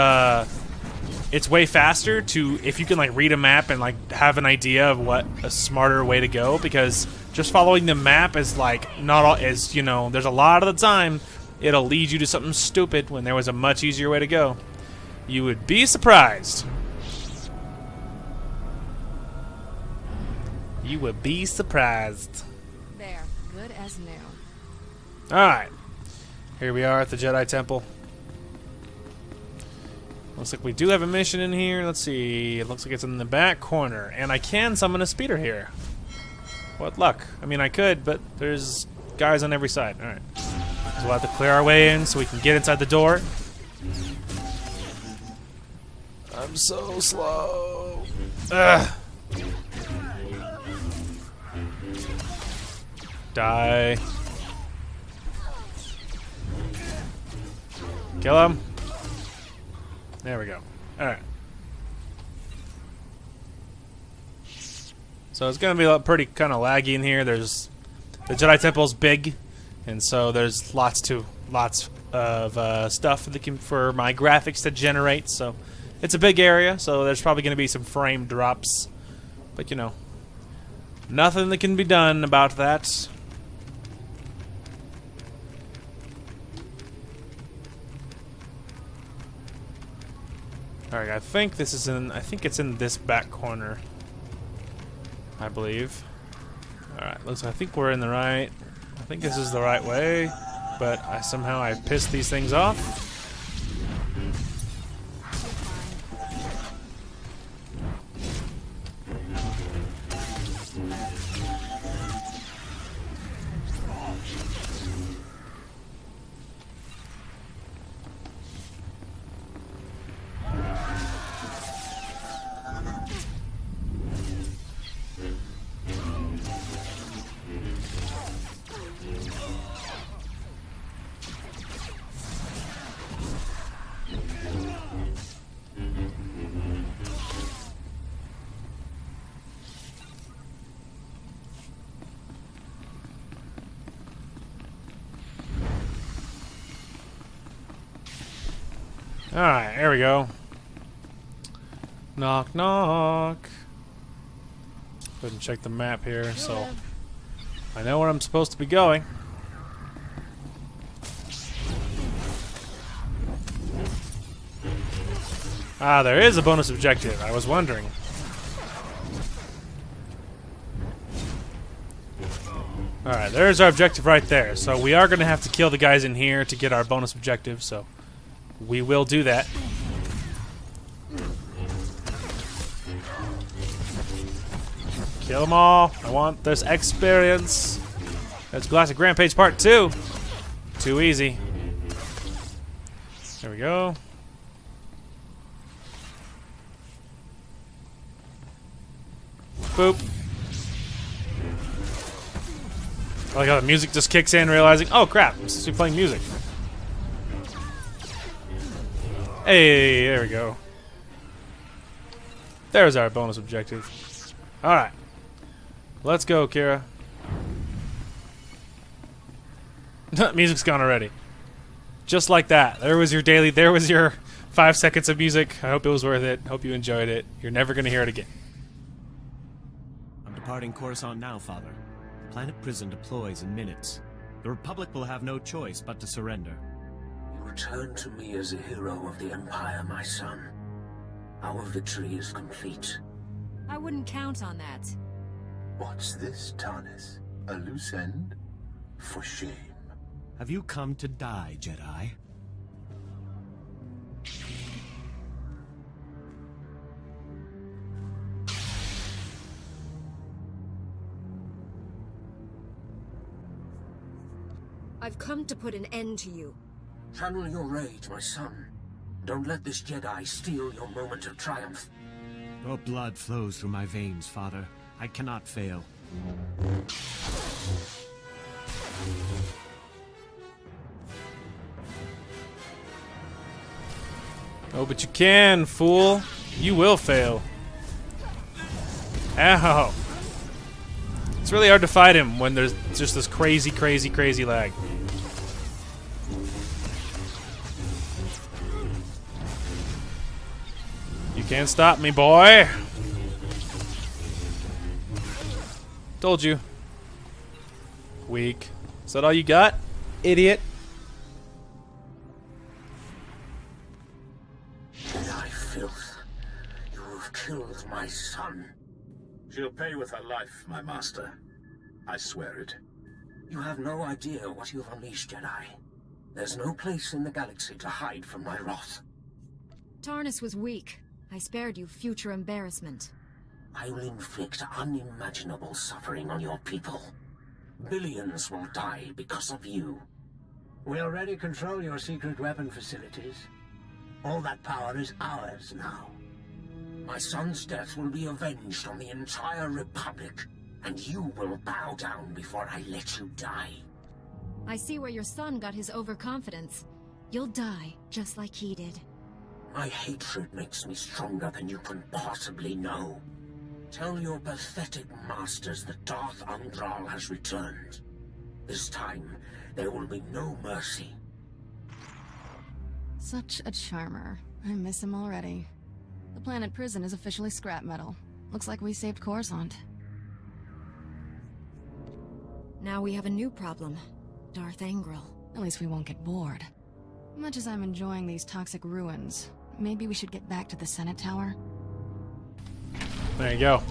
it's way faster to, if you can like read a map and like have an idea of what a smarter way to go, because just following the map is like not all is, there's a lot of the time it'll lead you to something stupid when there was a much easier way to go. You would be surprised. You would be surprised. There, good as new. Alright. Here we are at the Jedi Temple. Looks like we do have a mission in here. Let's see. It looks like it's in the back corner. And I can summon a speeder here. What luck. I mean, I could, but there's guys on every side. Alright. So we'll have to clear our way in so we can get inside the door. I'm so slow. Ugh. Die. Kill him. There we go. Alright. So it's going to be pretty kind of laggy in here. There's the Jedi Temple's big, and so there's lots of stuff for my graphics to generate. So it's a big area, so there's probably going to be some frame drops. But you know, nothing that can be done about that. Alright, I think this is in. I think it's in this back corner. I believe. Alright, looks. I think we're in the right. I think this is the right way, but somehow I pissed these things off. Alright, here we go. Knock, knock. Go ahead and check the map here, so I know where I'm supposed to be going. Ah, there is a bonus objective. I was wondering. Alright, there's our objective right there. So we are going to have to kill the guys in here to get our bonus objective, so we will do that. Kill them all. I want this experience. That's Galactic Rampage Part 2. Too easy. There we go. Boop. I like how the music just kicks in, realizing, oh crap, I'm supposed to be playing music. Hey, there we go. There's our bonus objective. Alright. Let's go, Kira. Music's gone already. Just like that. There was your 5 seconds of music. I hope it was worth it. Hope you enjoyed it. You're never going to hear it again. I'm departing Coruscant now, Father. The planet prison deploys in minutes. The Republic will have no choice but to surrender. Return to me as a hero of the Empire, my son. Our victory is complete. I wouldn't count on that. What's this, Taris? A loose end? For shame. Have you come to die, Jedi? I've come to put an end to you. Channel your rage, my son. Don't let this Jedi steal your moment of triumph. Your blood flows through my veins, Father. I cannot fail. Oh, but you can, fool. You will fail. Ow. It's really hard to fight him when there's just this crazy, crazy, crazy lag. You can't stop me, boy. Told you. Weak. Is that all you got, idiot? Jedi filth. You have killed my son. She'll pay with her life, my master. I swear it. You have no idea what you've unleashed, Jedi. There's no place in the galaxy to hide from my wrath. Taris was weak. I spared you future embarrassment. I will inflict unimaginable suffering on your people. Billions will die because of you. We already control your secret weapon facilities. All that power is ours now. My son's death will be avenged on the entire Republic, and you will bow down before I let you die. I see where your son got his overconfidence. You'll die, just like he did. My hatred makes me stronger than you can possibly know. Tell your pathetic masters that Darth Angral has returned. This time, there will be no mercy. Such a charmer. I miss him already. The planet prison is officially scrap metal. Looks like we saved Coruscant. Now we have a new problem. Darth Angral. At least we won't get bored. Much as I'm enjoying these toxic ruins, maybe we should get back to the Senate Tower? There you go.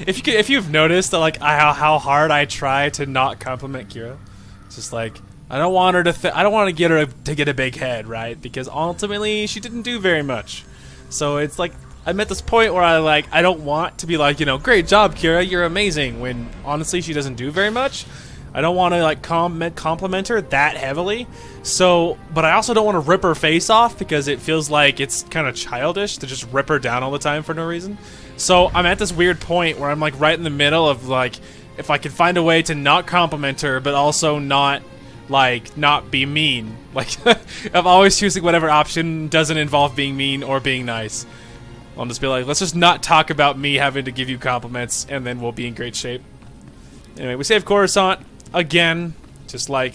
If you've noticed like how hard I try to not compliment Kira, it's just like I don't want her to. I don't want to get her to get a big head, right? Because ultimately she didn't do very much. So it's like I'm at this point where I don't want to be like, you know, great job, Kira, you're amazing. When honestly she doesn't do very much. I don't want to like compliment her that heavily. So, but I also don't want to rip her face off because it feels like it's kind of childish to just rip her down all the time for no reason. So I'm at this weird point where I'm like right in the middle of like, if I could find a way to not compliment her, but also not be mean. Like I'm always choosing whatever option doesn't involve being mean or being nice. I'll just be like, let's just not talk about me having to give you compliments, and then we'll be in great shape. Anyway, we saved Coruscant again. Just like,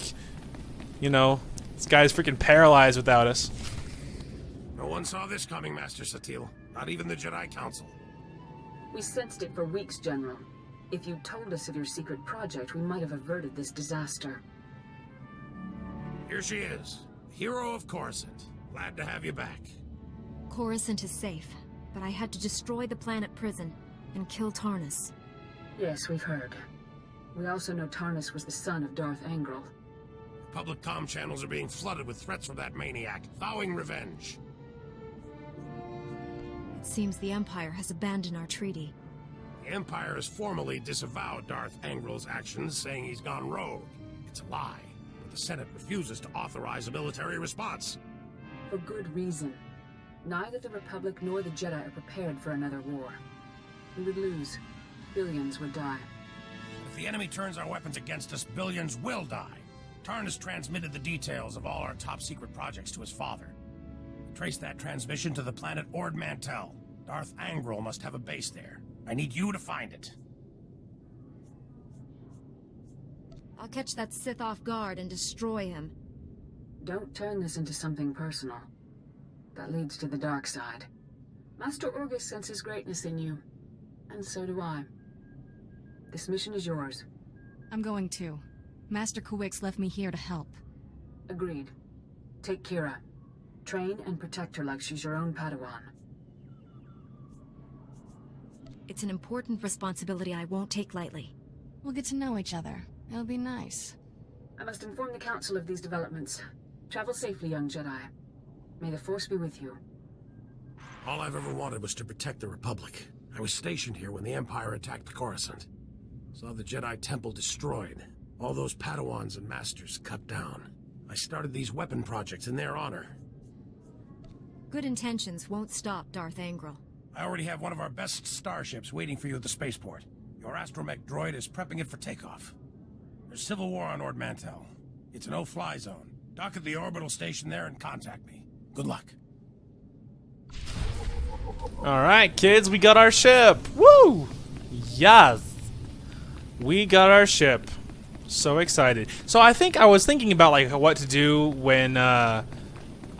you know, this guy's freaking paralyzed without us. No one saw this coming, Master Satil. Not even the Jedi Council. We sensed it for weeks, General. If you'd told us of your secret project, we might have averted this disaster. Here she is, hero of Coruscant. Glad to have you back. Coruscant is safe, but I had to destroy the planet prison and kill Taris. Yes, we've heard. We also know Taris was the son of Darth Angral. Public comm channels are being flooded with threats from that maniac, vowing revenge. It seems the Empire has abandoned our treaty. The Empire has formally disavowed Darth Angral's actions, saying he's gone rogue. It's a lie, but the Senate refuses to authorize a military response. For good reason. Neither the Republic nor the Jedi are prepared for another war. We would lose. Billions would die. If the enemy turns our weapons against us, billions will die. Taris transmitted the details of all our top-secret projects to his father. Trace that transmission to the planet Ord Mantell. Darth Angral must have a base there. I need you to find it. I'll catch that Sith off guard and destroy him. Don't turn this into something personal. That leads to the dark side. Master Orgus senses greatness in you. And so do I. This mission is yours. I'm going too. Master Kuwix left me here to help. Agreed. Take Kira. Train and protect her like she's your own Padawan. It's an important responsibility I won't take lightly. We'll get to know each other. It'll be nice. I must inform the Council of these developments. Travel safely, young Jedi. May the Force be with you. All I've ever wanted was to protect the Republic. I was stationed here when the Empire attacked Coruscant. Saw the Jedi Temple destroyed. All those Padawans and Masters cut down. I started these weapon projects in their honor. Good intentions won't stop Darth Angral. I already have one of our best starships waiting for you at the spaceport. Your astromech droid is prepping it for takeoff. There's civil war on Ord Mantell. It's an no-fly zone. Dock at the orbital station there and contact me. Good luck. Alright, kids, we got our ship. Woo! Yes! We got our ship. So excited. So I think I was thinking about like what to do when I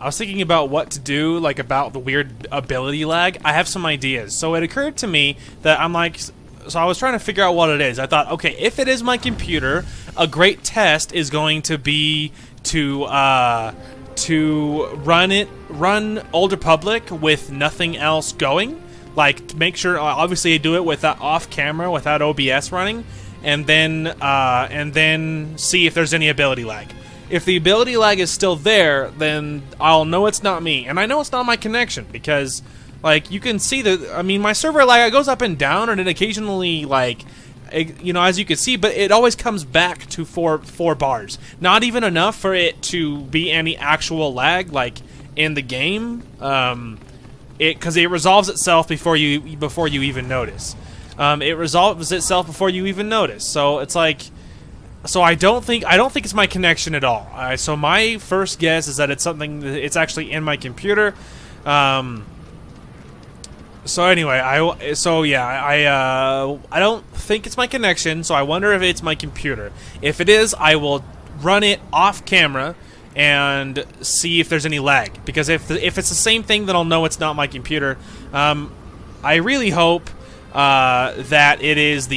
was thinking about what to do like about the weird ability lag. I have some ideas. So it occurred to me that I'm like, so I was trying to figure out what it is. I thought, okay, if it is my computer, a great test is going to be to run Old Republic with nothing else going. Like make sure, obviously, I do it with off camera without OBS running, and then see if there's any ability lag. If the ability lag is still there, then I'll know it's not me, and I know it's not my connection because, like, you can see that. I mean, my server lag goes up and down, and it occasionally like. You know, as you can see, but it always comes back to four bars. Not even enough for it to be any actual lag, like in the game. Because it resolves itself before you even notice. It resolves itself before you even notice. So it's like, So I don't think it's my connection at all. So my first guess is that it's something. It's actually in my computer. So anyway, I don't think it's my connection. So I wonder if it's my computer. If it is, I will run it off camera and see if there's any lag. Because if it's the same thing, then I'll know it's not my computer. I really hope that it is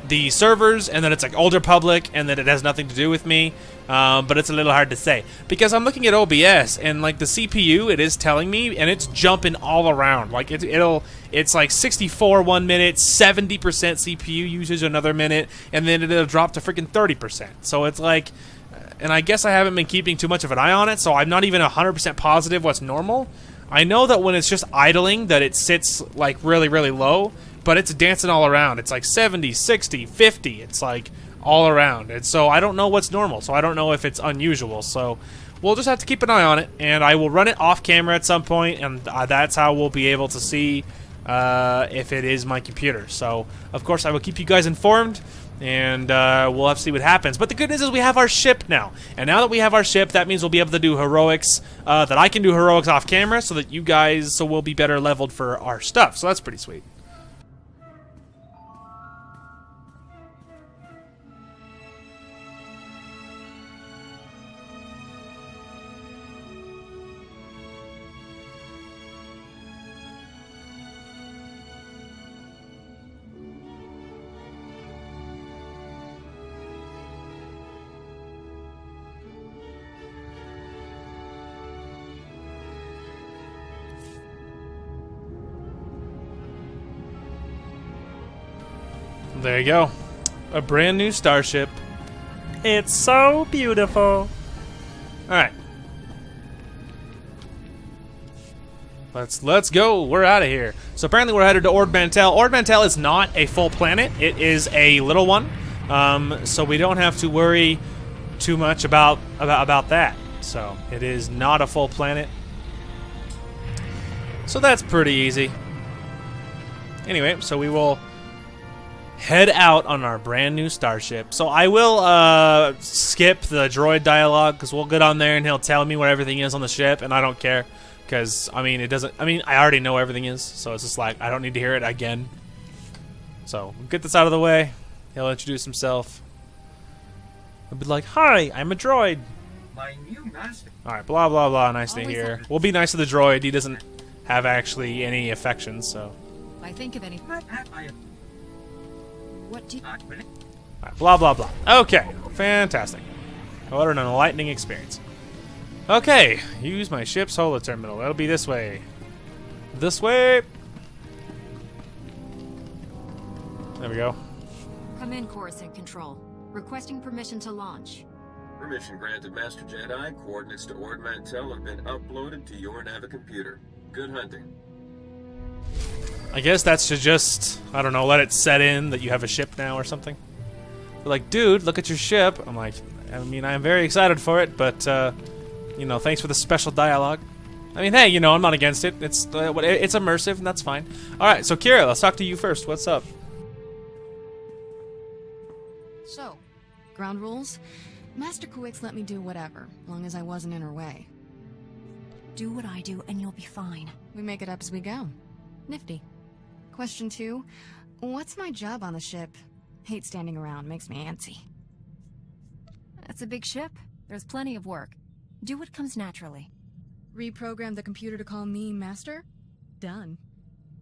the servers, and that it's like Old Republic, and that it has nothing to do with me. But it's a little hard to say because I'm looking at OBS, and like the CPU, it is telling me, and it's jumping all around. Like it's like 64 1 minute, 70% CPU usage another minute, and then it'll drop to freaking 30%. So it's like, and I guess I haven't been keeping too much of an eye on it, so I'm not even 100% positive what's normal. I know that when it's just idling, that it sits like really, really low, but it's dancing all around. It's like 70, 60, 50. It's like all around. And so I don't know what's normal. So I don't know if it's unusual. So we'll just have to keep an eye on it. And I will run it off camera at some point, and that's how we'll be able to see if it is my computer. So, of course, I will keep you guys informed, and we'll have to see what happens. But the good news is we have our ship now. And now that we have our ship, that means we'll be able to do heroics, that I can do heroics off camera, so that you guys, so we'll be better leveled for our stuff. So that's pretty sweet. There you go. A brand new starship. It's so beautiful. Alright. Let's go. We're out of here. So apparently we're headed to Ord Mantell. Ord Mantell is not a full planet. It is a little one. So we don't have to worry too much about that. So it is not a full planet. So that's pretty easy. Anyway, so we will head out on our brand new starship. So I will skip the droid dialogue, because we'll get on there and he'll tell me what everything is on the ship, and I don't care, because I mean I already know everything is, so it's just like I don't need to hear it again. So we'll get this out of the way. He'll introduce himself. He'll be like, "Hi, I'm a droid." My new master. All right, blah blah blah. Nice to hear. We'll be nice to the droid. He doesn't have actually any affections, so. If I think of any. What do you... Right, blah, blah, blah. Okay, fantastic. What an enlightening experience. Okay, use my ship's holo terminal. That'll be this way. This way. There we go. Come in, Coruscant Control. Requesting permission to launch. Permission granted, Master Jedi. Coordinates to Ord Mantell have been uploaded to your navicomputer. Good hunting. I guess that's to just, I don't know, let it set in that you have a ship now or something. They're like, dude, look at your ship. I'm like, I mean, I'm very excited for it, but, you know, thanks for the special dialogue. I mean, hey, you know, I'm not against it. It's immersive, and that's fine. All right, so Kira, let's talk to you first. What's up? So, ground rules? Master Kuwix let me do whatever, long as I wasn't in her way. Do what I do, and you'll be fine. We make it up as we go. Nifty. Question 2. What's my job on the ship? Hate standing around, makes me antsy. That's a big ship. There's plenty of work. Do what comes naturally. Reprogram the computer to call me Master? Done.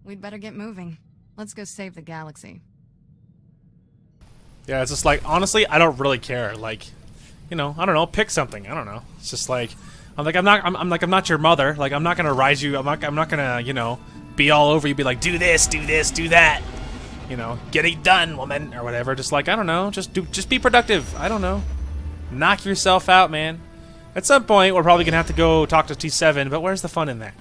We'd better get moving. Let's go save the galaxy. Yeah, it's just like, honestly, I don't really care. Like, you know, I don't know, pick something. I don't know. It's just like, I'm not your mother. Like, I'm not gonna rise you. I'm not gonna, you know, be all over you, be like, do this, do that. You know, get it done, woman, or whatever. Just like, I don't know, just be productive. I don't know. Knock yourself out, man. At some point, we're probably gonna have to go talk to T7, but where's the fun in that?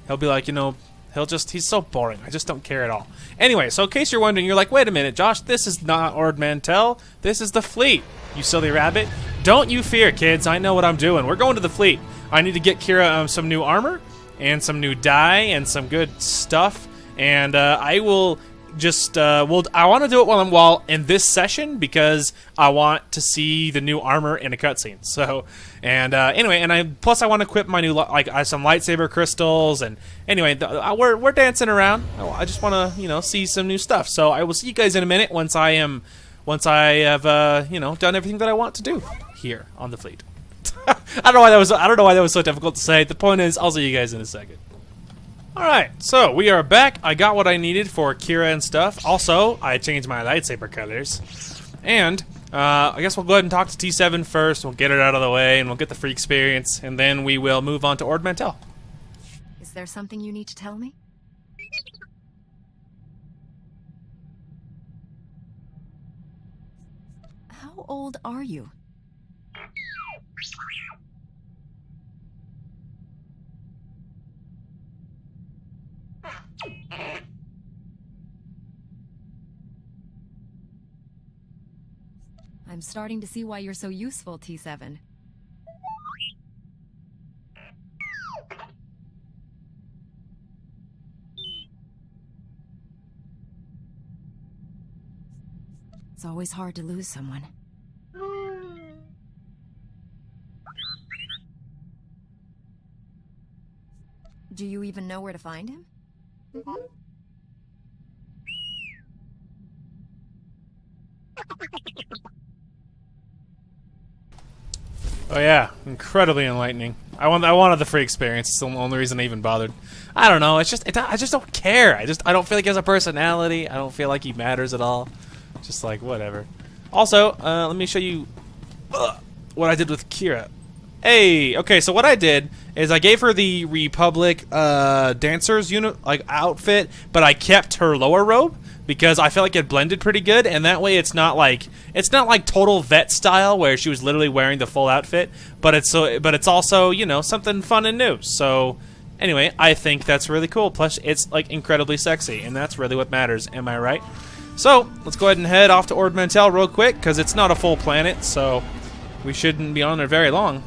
He'll be like, you know, he's so boring. I just don't care at all. Anyway, so in case you're wondering, you're like, wait a minute, Josh, this is not Ord Mantell. This is the fleet, you silly rabbit. Don't you fear, kids. I know what I'm doing. We're going to the fleet. I need to get Kira some new armor and some new dye and some good stuff, and I will just I want to do it while in this session because I want to see the new armor in a cutscene. So, and anyway, and I want to equip my new some lightsaber crystals, and anyway, we're dancing around. I just want to see some new stuff. So I will see you guys in a minute once I have done everything that I want to do here on the fleet. I don't know why that was so difficult to say. The point is, I'll see you guys in a second. Alright, so we are back. I got what I needed for Kira and stuff. Also, I changed my lightsaber colors. And, I guess we'll go ahead and talk to T7 first. We'll get it out of the way, and we'll get the free experience. And then we will move on to Ord Mantell. Is there something you need to tell me? How old are you? I'm starting to see why you're so useful, T7. It's always hard to lose someone. Do you even know where to find him? Oh yeah, incredibly enlightening. I wanted the free experience. It's the only reason I even bothered. I don't know. It's just I just don't care. I don't feel like he has a personality. I don't feel like he matters at all. Just like whatever. Also, let me show you what I did with Kira. Hey, okay. So what I did is I gave her the Republic dancers outfit, but I kept her lower robe because I felt like it blended pretty good, and that way it's not like total vet style where she was literally wearing the full outfit, but it's also something fun and new. So anyway, I think that's really cool. Plus, it's like incredibly sexy, and that's really what matters. Am I right? So let's go ahead and head off to Ord Mantell real quick because it's not a full planet, so we shouldn't be on there very long.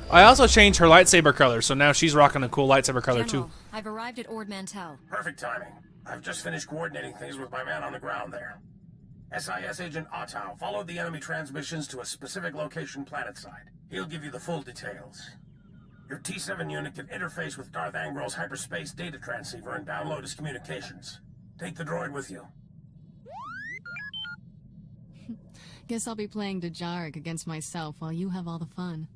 I also changed her lightsaber color, so now she's rocking a cool lightsaber color General, too. I've arrived at Ord Mantell. Perfect timing. I've just finished coordinating things with my man on the ground there. SIS Agent Otto followed the enemy transmissions to a specific location planetside. He'll give you the full details. Your T7 unit can interface with Darth Angrel's hyperspace data transceiver and download his communications. Take the droid with you. Guess I'll be playing Djarik against myself while you have all the fun.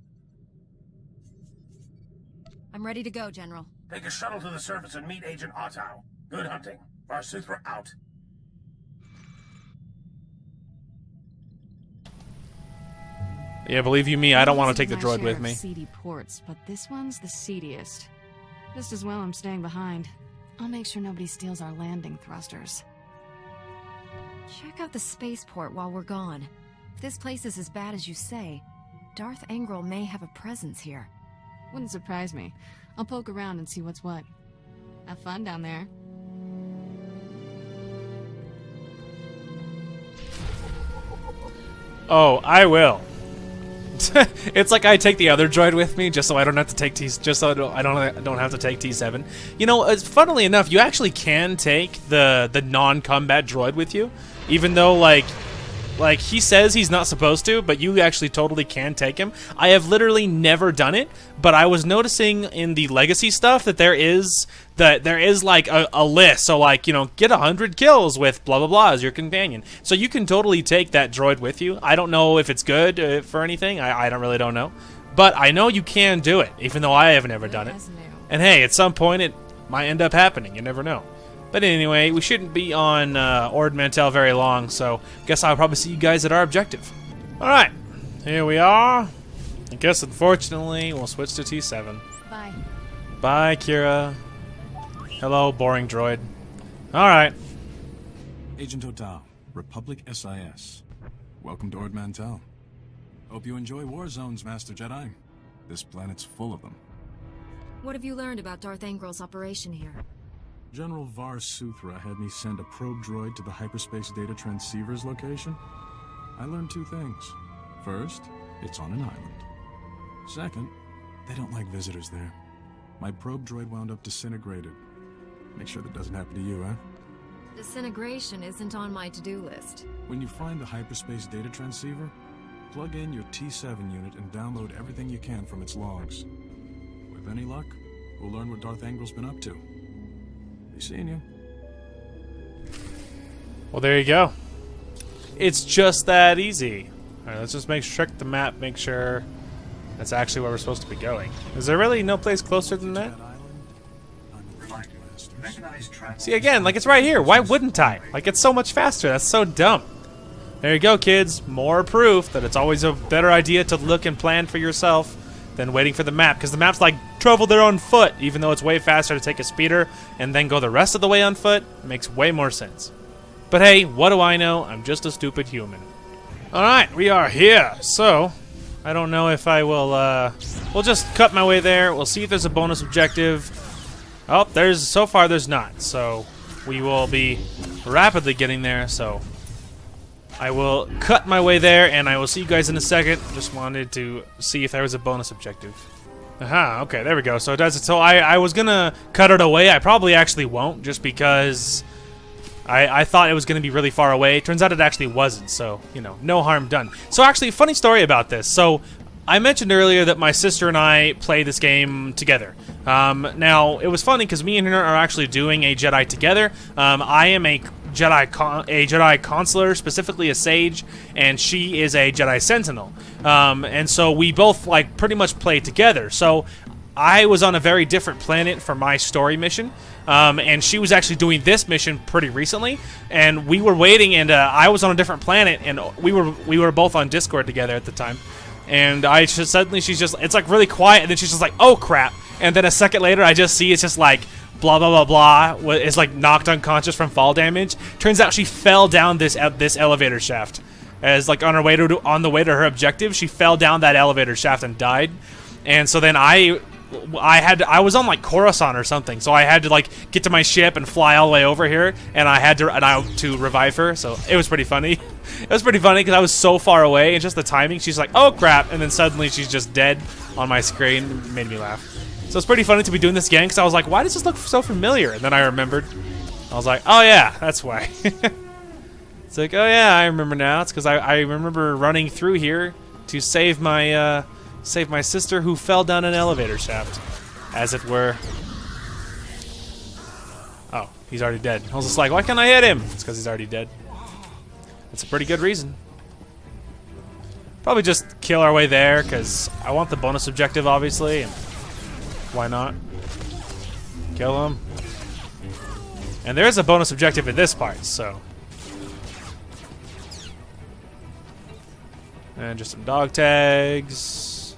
I'm ready to go, General. Take a shuttle to the surface and meet Agent Otto. Good hunting. SWTOR out. Yeah, believe you me, I don't want to take the droid with me. Seedy ports, but this one's the seediest. Just as well I'm staying behind. I'll make sure nobody steals our landing thrusters. Check out the spaceport while we're gone. If this place is as bad as you say, Darth Angrel may have a presence here. Wouldn't surprise me. I'll poke around and see what's what. Have fun down there. Oh, I will. It's like I take the other droid with me just so I don't have to take I don't have to take T7. You know, funnily enough, you actually can take the non-combat droid with you, even though like he says he's not supposed to, but you actually totally can take him. I have literally never done it, but I was noticing in the legacy stuff that there is like a list. So like, get 100 kills with blah blah blah as your companion. So you can totally take that droid with you. I don't know if it's good for anything. I don't know. But I know you can do it, even though I have never done it. And hey, at some point it might end up happening. You never know. But anyway, we shouldn't be on Ord Mantell very long, so guess I'll probably see you guys at our objective. Alright, here we are. I guess unfortunately we'll switch to T7. Bye. Bye, Kira. Hello, boring droid. Alright. Agent Otto, Republic SIS. Welcome to Ord Mantell. Hope you enjoy war zones, Master Jedi. This planet's full of them. What have you learned about Darth Angrel's operation here? General Var Suthra had me send a probe droid to the hyperspace data transceiver's location. I learned two things. First, it's on an island. Second, they don't like visitors there. My probe droid wound up disintegrated. Make sure that doesn't happen to you, huh? Disintegration isn't on my to-do list. When you find the hyperspace data transceiver, plug in your T7 unit and download everything you can from its logs. With any luck, we'll learn what Darth Angrel's been up to. Be seeing you. Well, there you go. It's just that easy. Alright, let's just check the map, make sure that's actually where we're supposed to be going. Is there really no place closer than that? See, again, like, it's right here. Why wouldn't I? Like, it's so much faster. That's so dumb. There you go, kids. More proof that it's always a better idea to look and plan for yourself than waiting for the map. Because the map's like, travel there on foot, even though it's way faster to take a speeder and then go the rest of the way on foot. It makes way more sense. But hey, what do I know? I'm just a stupid human. Alright, we are here. So, I don't know if I will, we'll just cut my way there. We'll see if there's a bonus objective. Oh, so far there's not. So, we will be rapidly getting there. So, I will cut my way there, and I will see you guys in a second. Just wanted to see if there was a bonus objective. Aha, okay, there we go. So it does it. So I was gonna cut it away. I probably actually won't, just because I thought it was gonna be really far away. Turns out it actually wasn't. So, you know, no harm done. So actually, funny story about this. So I mentioned earlier that my sister and I play this game together. Now, it was funny because me and her are actually doing a Jedi together. I am a Jedi Consular, specifically a Sage, and she is a Jedi Sentinel. And so we both, like, pretty much play together. So I was on a very different planet for my story mission, and she was actually doing this mission pretty recently. And we were waiting, and I was on a different planet, and we were both on Discord together at the time. And suddenly she's just, it's like really quiet, and then she's just like, oh crap. And then a second later, I just see it's just like, blah blah blah blah, is like knocked unconscious from fall damage. Turns out she fell down this elevator shaft, as like on the way to her objective. She fell down that elevator shaft and died. And so then I was on like Coruscant or something, so I had to like get to my ship and fly all the way over here, and I had to revive her. So it was pretty funny. It was pretty funny because I was so far away, and just the timing. She's like, oh crap, and then suddenly she's just dead on my screen. It made me laugh. So it's pretty funny to be doing this again, because I was like, why does this look so familiar? And then I remembered. I was like, oh yeah, that's why. It's like, oh yeah, I remember now. It's because I remember running through here to save my sister who fell down an elevator shaft, as it were. Oh, he's already dead. I was just like, why can't I hit him? It's because he's already dead. That's a pretty good reason. Probably just kill our way there, because I want the bonus objective, obviously. And why not? Kill him. And there is a bonus objective in this part, so. And just some dog tags.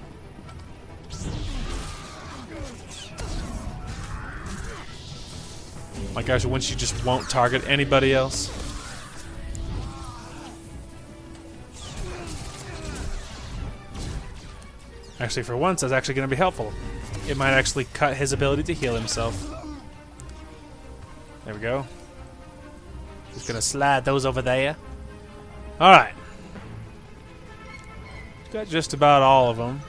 My gosh, when she just won't target anybody else. Actually, for once, that's actually going to be helpful. It might actually cut his ability to heal himself. There we go. Just going to slide those over there. Alright. Got just about all of them.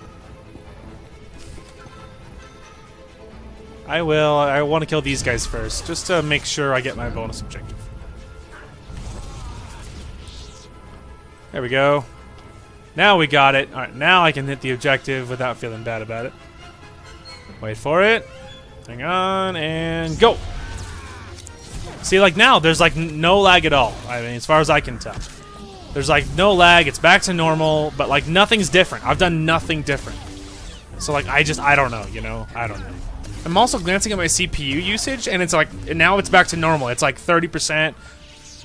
I want to kill these guys first, just to make sure I get my bonus objective. There we go. Now we got it. Alright, now I can hit the objective without feeling bad about it. Wait for it. Hang on, and go! See, like now, there's like no lag at all. I mean, as far as I can tell. There's like no lag, it's back to normal, but like nothing's different. I've done nothing different. So like, I don't know, you know? I don't know. I'm also glancing at my CPU usage, and it's like, now it's back to normal. It's like 30%.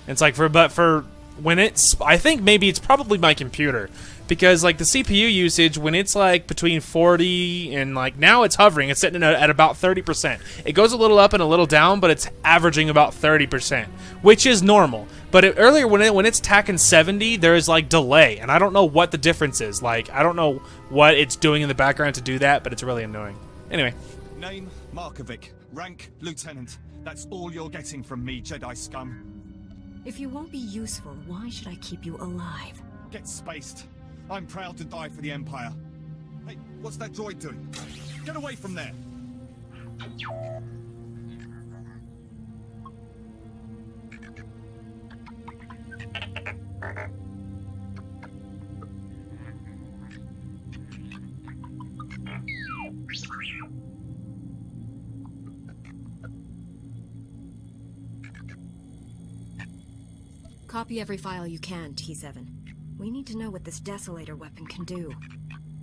It's like, for when it's, I think maybe it's probably my computer. Because like the CPU usage, when it's like between 40 and like, now it's hovering, it's sitting at about 30%. It goes a little up and a little down, but it's averaging about 30%, which is normal. But earlier when it's tacking 70, there is like delay, and I don't know what the difference is. Like, I don't know what it's doing in the background to do that, but it's really annoying. Anyway. Name, Markovic. Rank, Lieutenant. That's all you're getting from me, Jedi scum. If you won't be useful, why should I keep you alive? Get spaced. I'm proud to die for the Empire. Hey, what's that droid doing? Get away from there! Copy every file you can, T7. We need to know what this desolator weapon can do.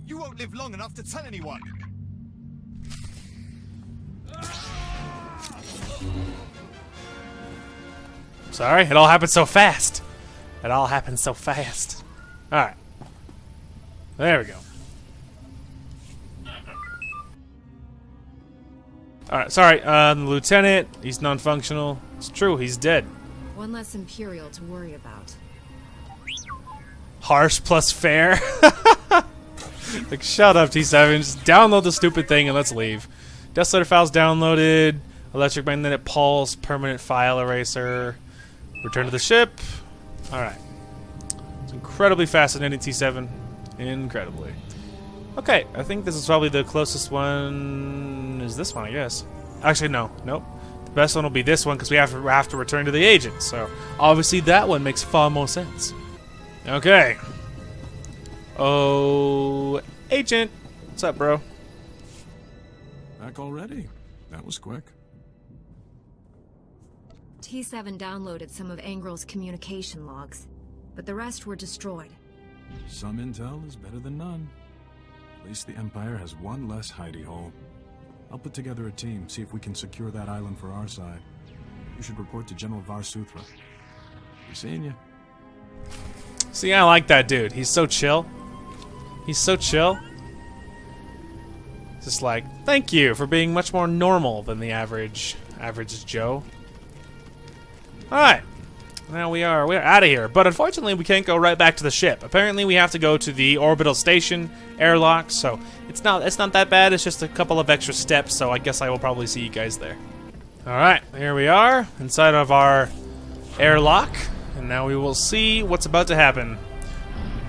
You won't live long enough to tell anyone! Sorry, it all happened so fast. It all happened so fast. Alright. There we go. Alright, sorry, the lieutenant, he's non-functional. It's true, he's dead. One less Imperial to worry about. Harsh plus fair? Like, shut up, T7. Just download the stupid thing and let's leave. Desolator files downloaded. Electric magnetic pulse, permanent file eraser. Return to the ship. Alright. It's incredibly fascinating, T7. Incredibly. Okay, I think this is probably the closest one. Is this one, I guess. Actually, no. Nope. The best one will be this one because we have to return to the agent. So, obviously, that one makes far more sense. Okay. Oh, agent. What's up, bro? Back already? That was quick. T7 downloaded some of Angril's communication logs, but the rest were destroyed. Some intel is better than none. At least the Empire has one less hidey hole. I'll put together a team, see if we can secure that island for our side. You should report to General Varsuthra. Be seeing you. See, I like that dude. He's so chill. He's so chill. Just like, thank you for being much more normal than the average Joe. Alright. Now we're out of here. But unfortunately, we can't go right back to the ship. Apparently, we have to go to the orbital station airlock. So it's not that bad. It's just a couple of extra steps. So I guess I will probably see you guys there. Alright, here we are inside of our airlock. And now we will see what's about to happen.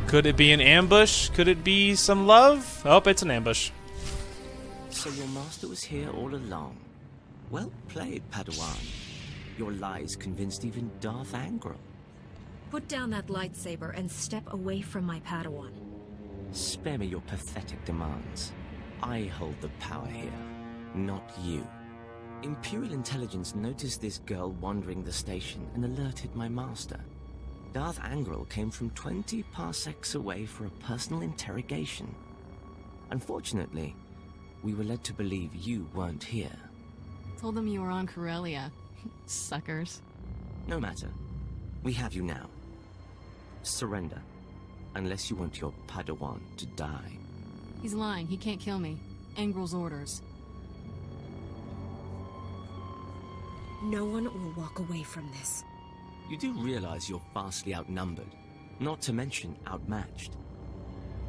Could it be an ambush? Could it be some love? Oh, it's an ambush. So your master was here all along. Well played, Padawan. Your lies convinced even Darth Angral. Put down that lightsaber and step away from my Padawan. Spare me your pathetic demands. I hold the power here, not you. Imperial intelligence noticed this girl wandering the station and alerted my master. Darth Angral came from 20 parsecs away for a personal interrogation. Unfortunately, we were led to believe you weren't here. Told them you were on Corellia. Suckers. No matter. We have you now. Surrender. Unless you want your Padawan to die. He's lying. He can't kill me. Angral's orders. No one will walk away from this. You do realize you're vastly outnumbered, not to mention outmatched.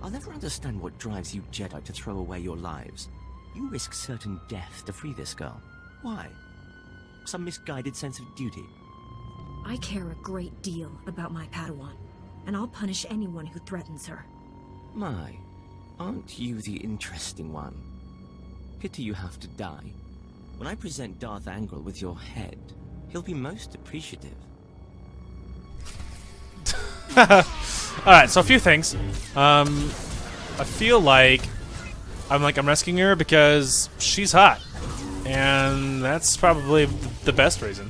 I'll never understand what drives you Jedi to throw away your lives. You risk certain death to free this girl. Why? Some misguided sense of duty? I care a great deal about my Padawan, and I'll punish anyone who threatens her. My, aren't you the interesting one? Pity you have to die. When I present Darth Angral with your head, he'll be most appreciative. Alright, so a few things. I feel like I'm rescuing her because she's hot. And that's probably the best reason.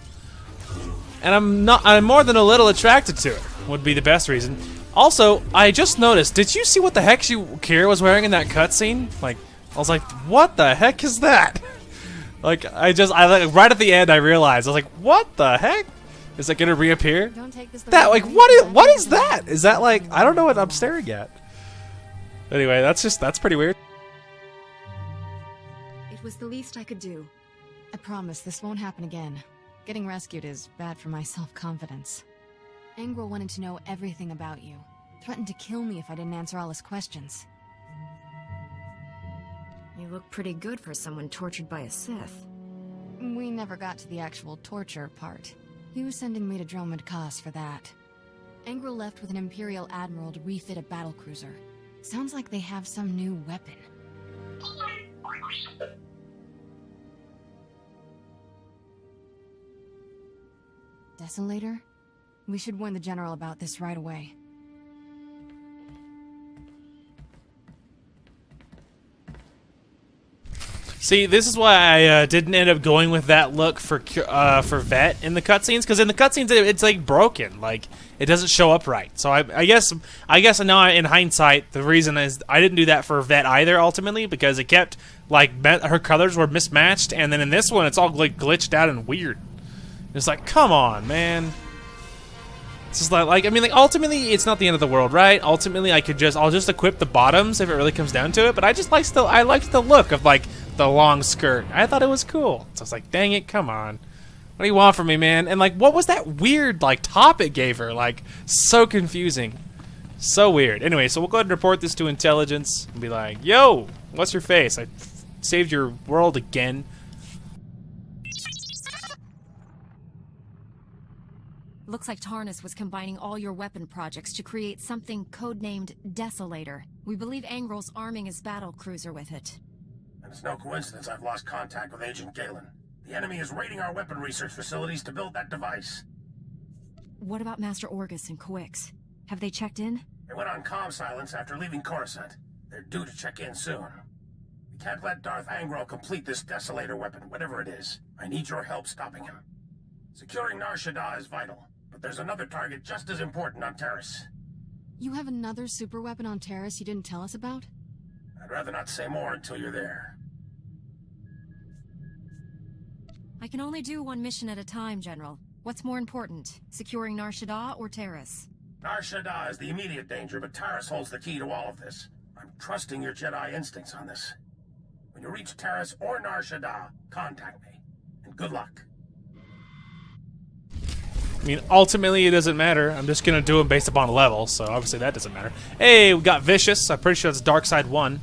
And I'm more than a little attracted to it, would be the best reason. Also, I just noticed, did you see what the heck Kira was wearing in that cutscene? Like, I was like, what the heck is that? Like, right at the end I realized, I was like, what the heck? Is it gonna reappear? Don't take this that, like, what is that? Is that like, I don't know what I'm staring at. Anyway, that's pretty weird. It was the least I could do. I promise this won't happen again. Getting rescued is bad for my self-confidence. Angral wanted to know everything about you. Threatened to kill me if I didn't answer all his questions. You look pretty good for someone tortured by a Sith. We never got to the actual torture part. He was sending me to Dromund Kaas for that. Angral left with an Imperial Admiral to refit a battlecruiser. Sounds like they have some new weapon. Desolator? We should warn the General about this right away. See, this is why I didn't end up going with that look for Vet in the cutscenes, because in the cutscenes it's like broken, like it doesn't show up right. So I guess now in hindsight, the reason is I didn't do that for Vet either ultimately, because it kept like her colors were mismatched, and then in this one it's all like glitched out and weird. It's like, come on, man. It's just like I mean, like ultimately it's not the end of the world, right? Ultimately I'll just equip the bottoms if it really comes down to it, but I liked the look of like the long skirt. I thought it was cool. So I was like, dang it, come on. What do you want from me, man? And like, what was that weird like top it gave her? Like, so confusing. So weird. Anyway, so we'll go ahead and report this to intelligence and be like, yo, what's your face? I saved your world again. Looks like Taris was combining all your weapon projects to create something codenamed Desolator. We believe Angrel's arming his battle cruiser with it. And it's no coincidence I've lost contact with Agent Galen. The enemy is raiding our weapon research facilities to build that device. What about Master Orgus and Quix? Have they checked in? They went on comm silence after leaving Coruscant. They're due to check in soon. We can't let Darth Angrel complete this Desolator weapon, whatever it is. I need your help stopping him. Securing Nar Shaddaa is vital, but there's another target just as important on Taris. You have another super weapon on Taris you didn't tell us about? I'd rather not say more until you're there. I can only do one mission at a time, General. What's more important, securing Nar Shaddaa or Taris? Nar Shaddaa is the immediate danger, but Taris holds the key to all of this. I'm trusting your Jedi instincts on this. When you reach Taris or Nar Shaddaa, contact me. And good luck. I mean, ultimately it doesn't matter. I'm just gonna do them based upon level, so obviously that doesn't matter. Hey, we got Vicious. I'm pretty sure that's Dark Side 1.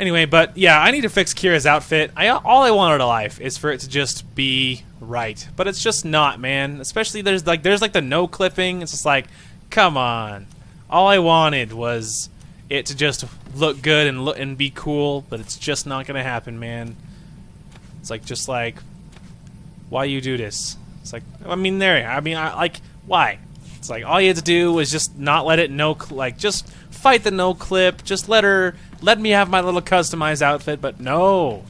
Anyway, but yeah, I need to fix Kira's outfit. All I want out of life is for it to just be right, but it's just not, man. Especially there's like the no clipping. It's just like, come on. All I wanted was it to just look good and be cool, but it's just not gonna happen, man. It's like just like, why you do this? It's like, I mean, why? It's like all you had to do was just not let it just fight the no clip. Just let me have my little customized outfit. But no,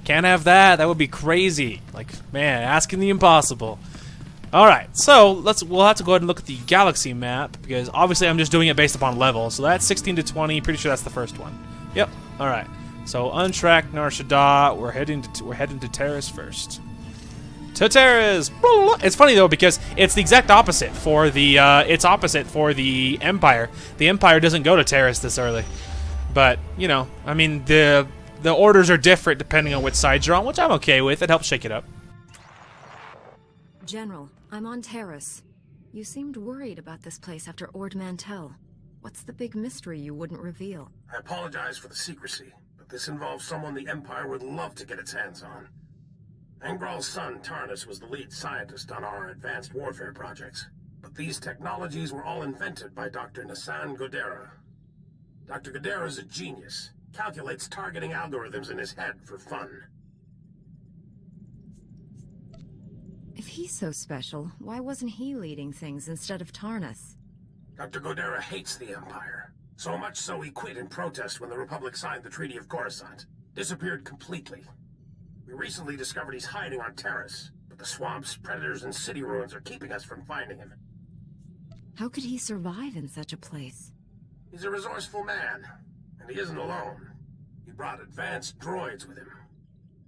can't have that. That would be crazy. Like, man, asking the impossible. All right, so we'll have to go ahead and look at the galaxy map because obviously I'm just doing it based upon level. So that's 16 to 20. Pretty sure that's the first one. Yep. All right. So untracked Nar Shaddaa. We're heading to Taris first. To Taris. It's funny though because it's the exact opposite for the Empire. The Empire doesn't go to Taris this early, but you know, I mean the orders are different depending on which side you're on, which I'm okay with. It helps shake it up. General, I'm on Taris. You seemed worried about this place after Ord Mantell. What's the big mystery you wouldn't reveal? I apologize for the secrecy, but this involves someone the Empire would love to get its hands on. Angrel's son, Taris, was the lead scientist on our advanced warfare projects. But these technologies were all invented by Dr. Nassan Godera. Dr. Godera is a genius. Calculates targeting algorithms in his head for fun. If he's so special, why wasn't he leading things instead of Taris? Dr. Godera hates the Empire. So much so he quit in protest when the Republic signed the Treaty of Coruscant. Disappeared completely. We recently discovered he's hiding on Taris, but the swamps, predators, and city ruins are keeping us from finding him. How could he survive in such a place? He's a resourceful man, and he isn't alone. He brought advanced droids with him.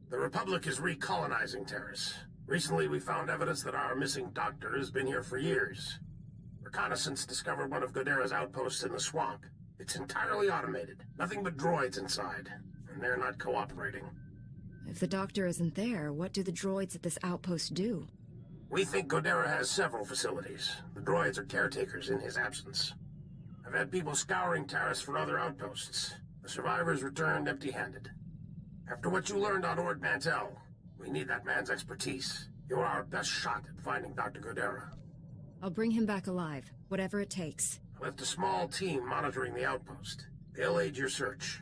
The Republic is recolonizing Taris. Recently, we found evidence that our missing doctor has been here for years. Reconnaissance discovered one of Godera's outposts in the swamp. It's entirely automated. Nothing but droids inside, and they're not cooperating. If the doctor isn't there, what do the droids at this outpost do? We think Godera has several facilities. The droids are caretakers in his absence. I've had people scouring Taris for other outposts. The survivors returned empty-handed. After what you learned on Ord Mantell, we need that man's expertise. You're our best shot at finding Dr. Godera. I'll bring him back alive, whatever it takes. I left a small team monitoring the outpost. They'll aid your search.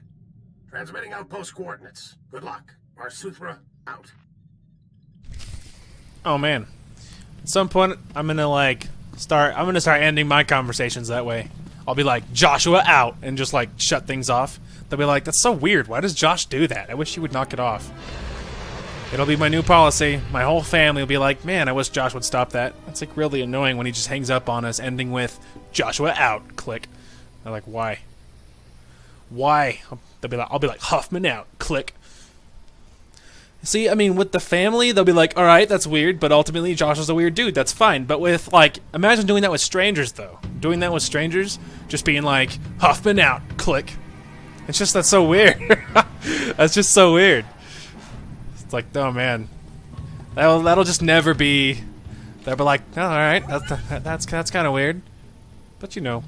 Transmitting outpost coordinates. Good luck. SWTOR out. Oh man. At some point, I'm gonna start ending my conversations that way. I'll be like, Joshua out, and just like shut things off. They'll be like, that's so weird. Why does Josh do that? I wish he would knock it off. It'll be my new policy. My whole family will be like, man, I wish Josh would stop that. It's like really annoying when he just hangs up on us, ending with Joshua out. Click. They're like, why? Why? I'll be like, Huffman out. Click. See, I mean, with the family, they'll be like, all right, that's weird, but ultimately Josh is a weird dude. That's fine. But with, like, imagine doing that with strangers, though. Doing that with strangers, just being like, Huffman out. Click. It's just, that's so weird. That's just so weird. It's like, oh man, that'll just never be. They'll be like, oh, all right, that's kind of weird, but you know,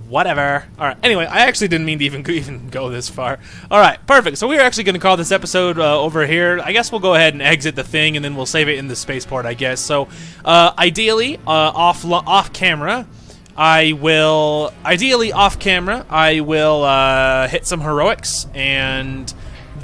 whatever. All right. Anyway, I actually didn't mean to even go this far. All right, perfect. So we're actually going to call this episode over here. I guess we'll go ahead and exit the thing, and then we'll save it in the spaceport, I guess. So, ideally, off camera. I will hit some heroics, and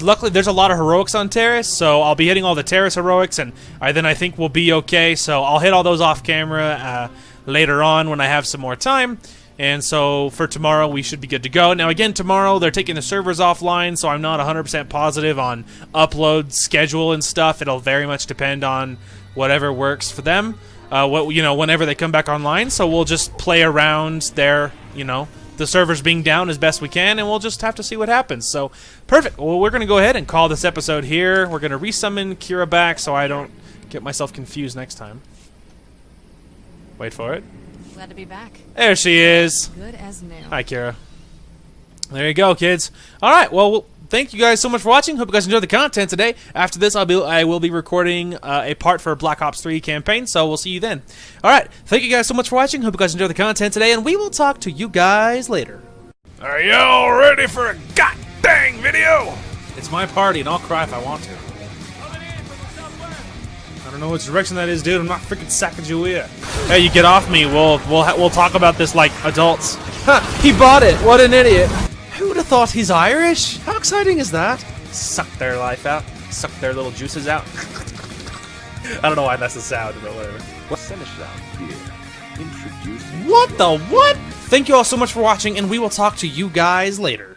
luckily there's a lot of heroics on Taris, so I'll be hitting all the Taris heroics, and then I think we'll be okay. So I'll hit all those off camera later on when I have some more time. And so for tomorrow, we should be good to go. Now, again, tomorrow they're taking the servers offline, so I'm not 100% positive on upload schedule and stuff. It'll very much depend on whatever works for them. Whenever they come back online, so we'll just play around there, the servers being down as best we can, and we'll just have to see what happens. So, perfect. Well, we're going to go ahead and call this episode here. We're going to resummon Kira back so I don't get myself confused next time. Wait for it. Glad to be back. There she is. Good as new. Hi, Kira. There you go, kids. All right, well, thank you guys so much for watching. Hope you guys enjoyed the content today. After this, I will be recording a part for Black Ops 3 campaign, so we'll see you then. All right, thank you guys so much for watching. Hope you guys enjoyed the content today, and we will talk to you guys later. Are y'all ready for a god-dang video? It's my party, and I'll cry if I want to. I don't know which direction that is, dude. I'm not freaking Sacagawea. Hey, you get off me. We'll talk about this like adults. Ha! He bought it. What an idiot. Who would have thought he's Irish? How exciting is that? Suck their life out. Suck their little juices out. I don't know why that's the sound, but whatever. Finish out here. Introducing. What the what? Thank you all so much for watching, and we will talk to you guys later.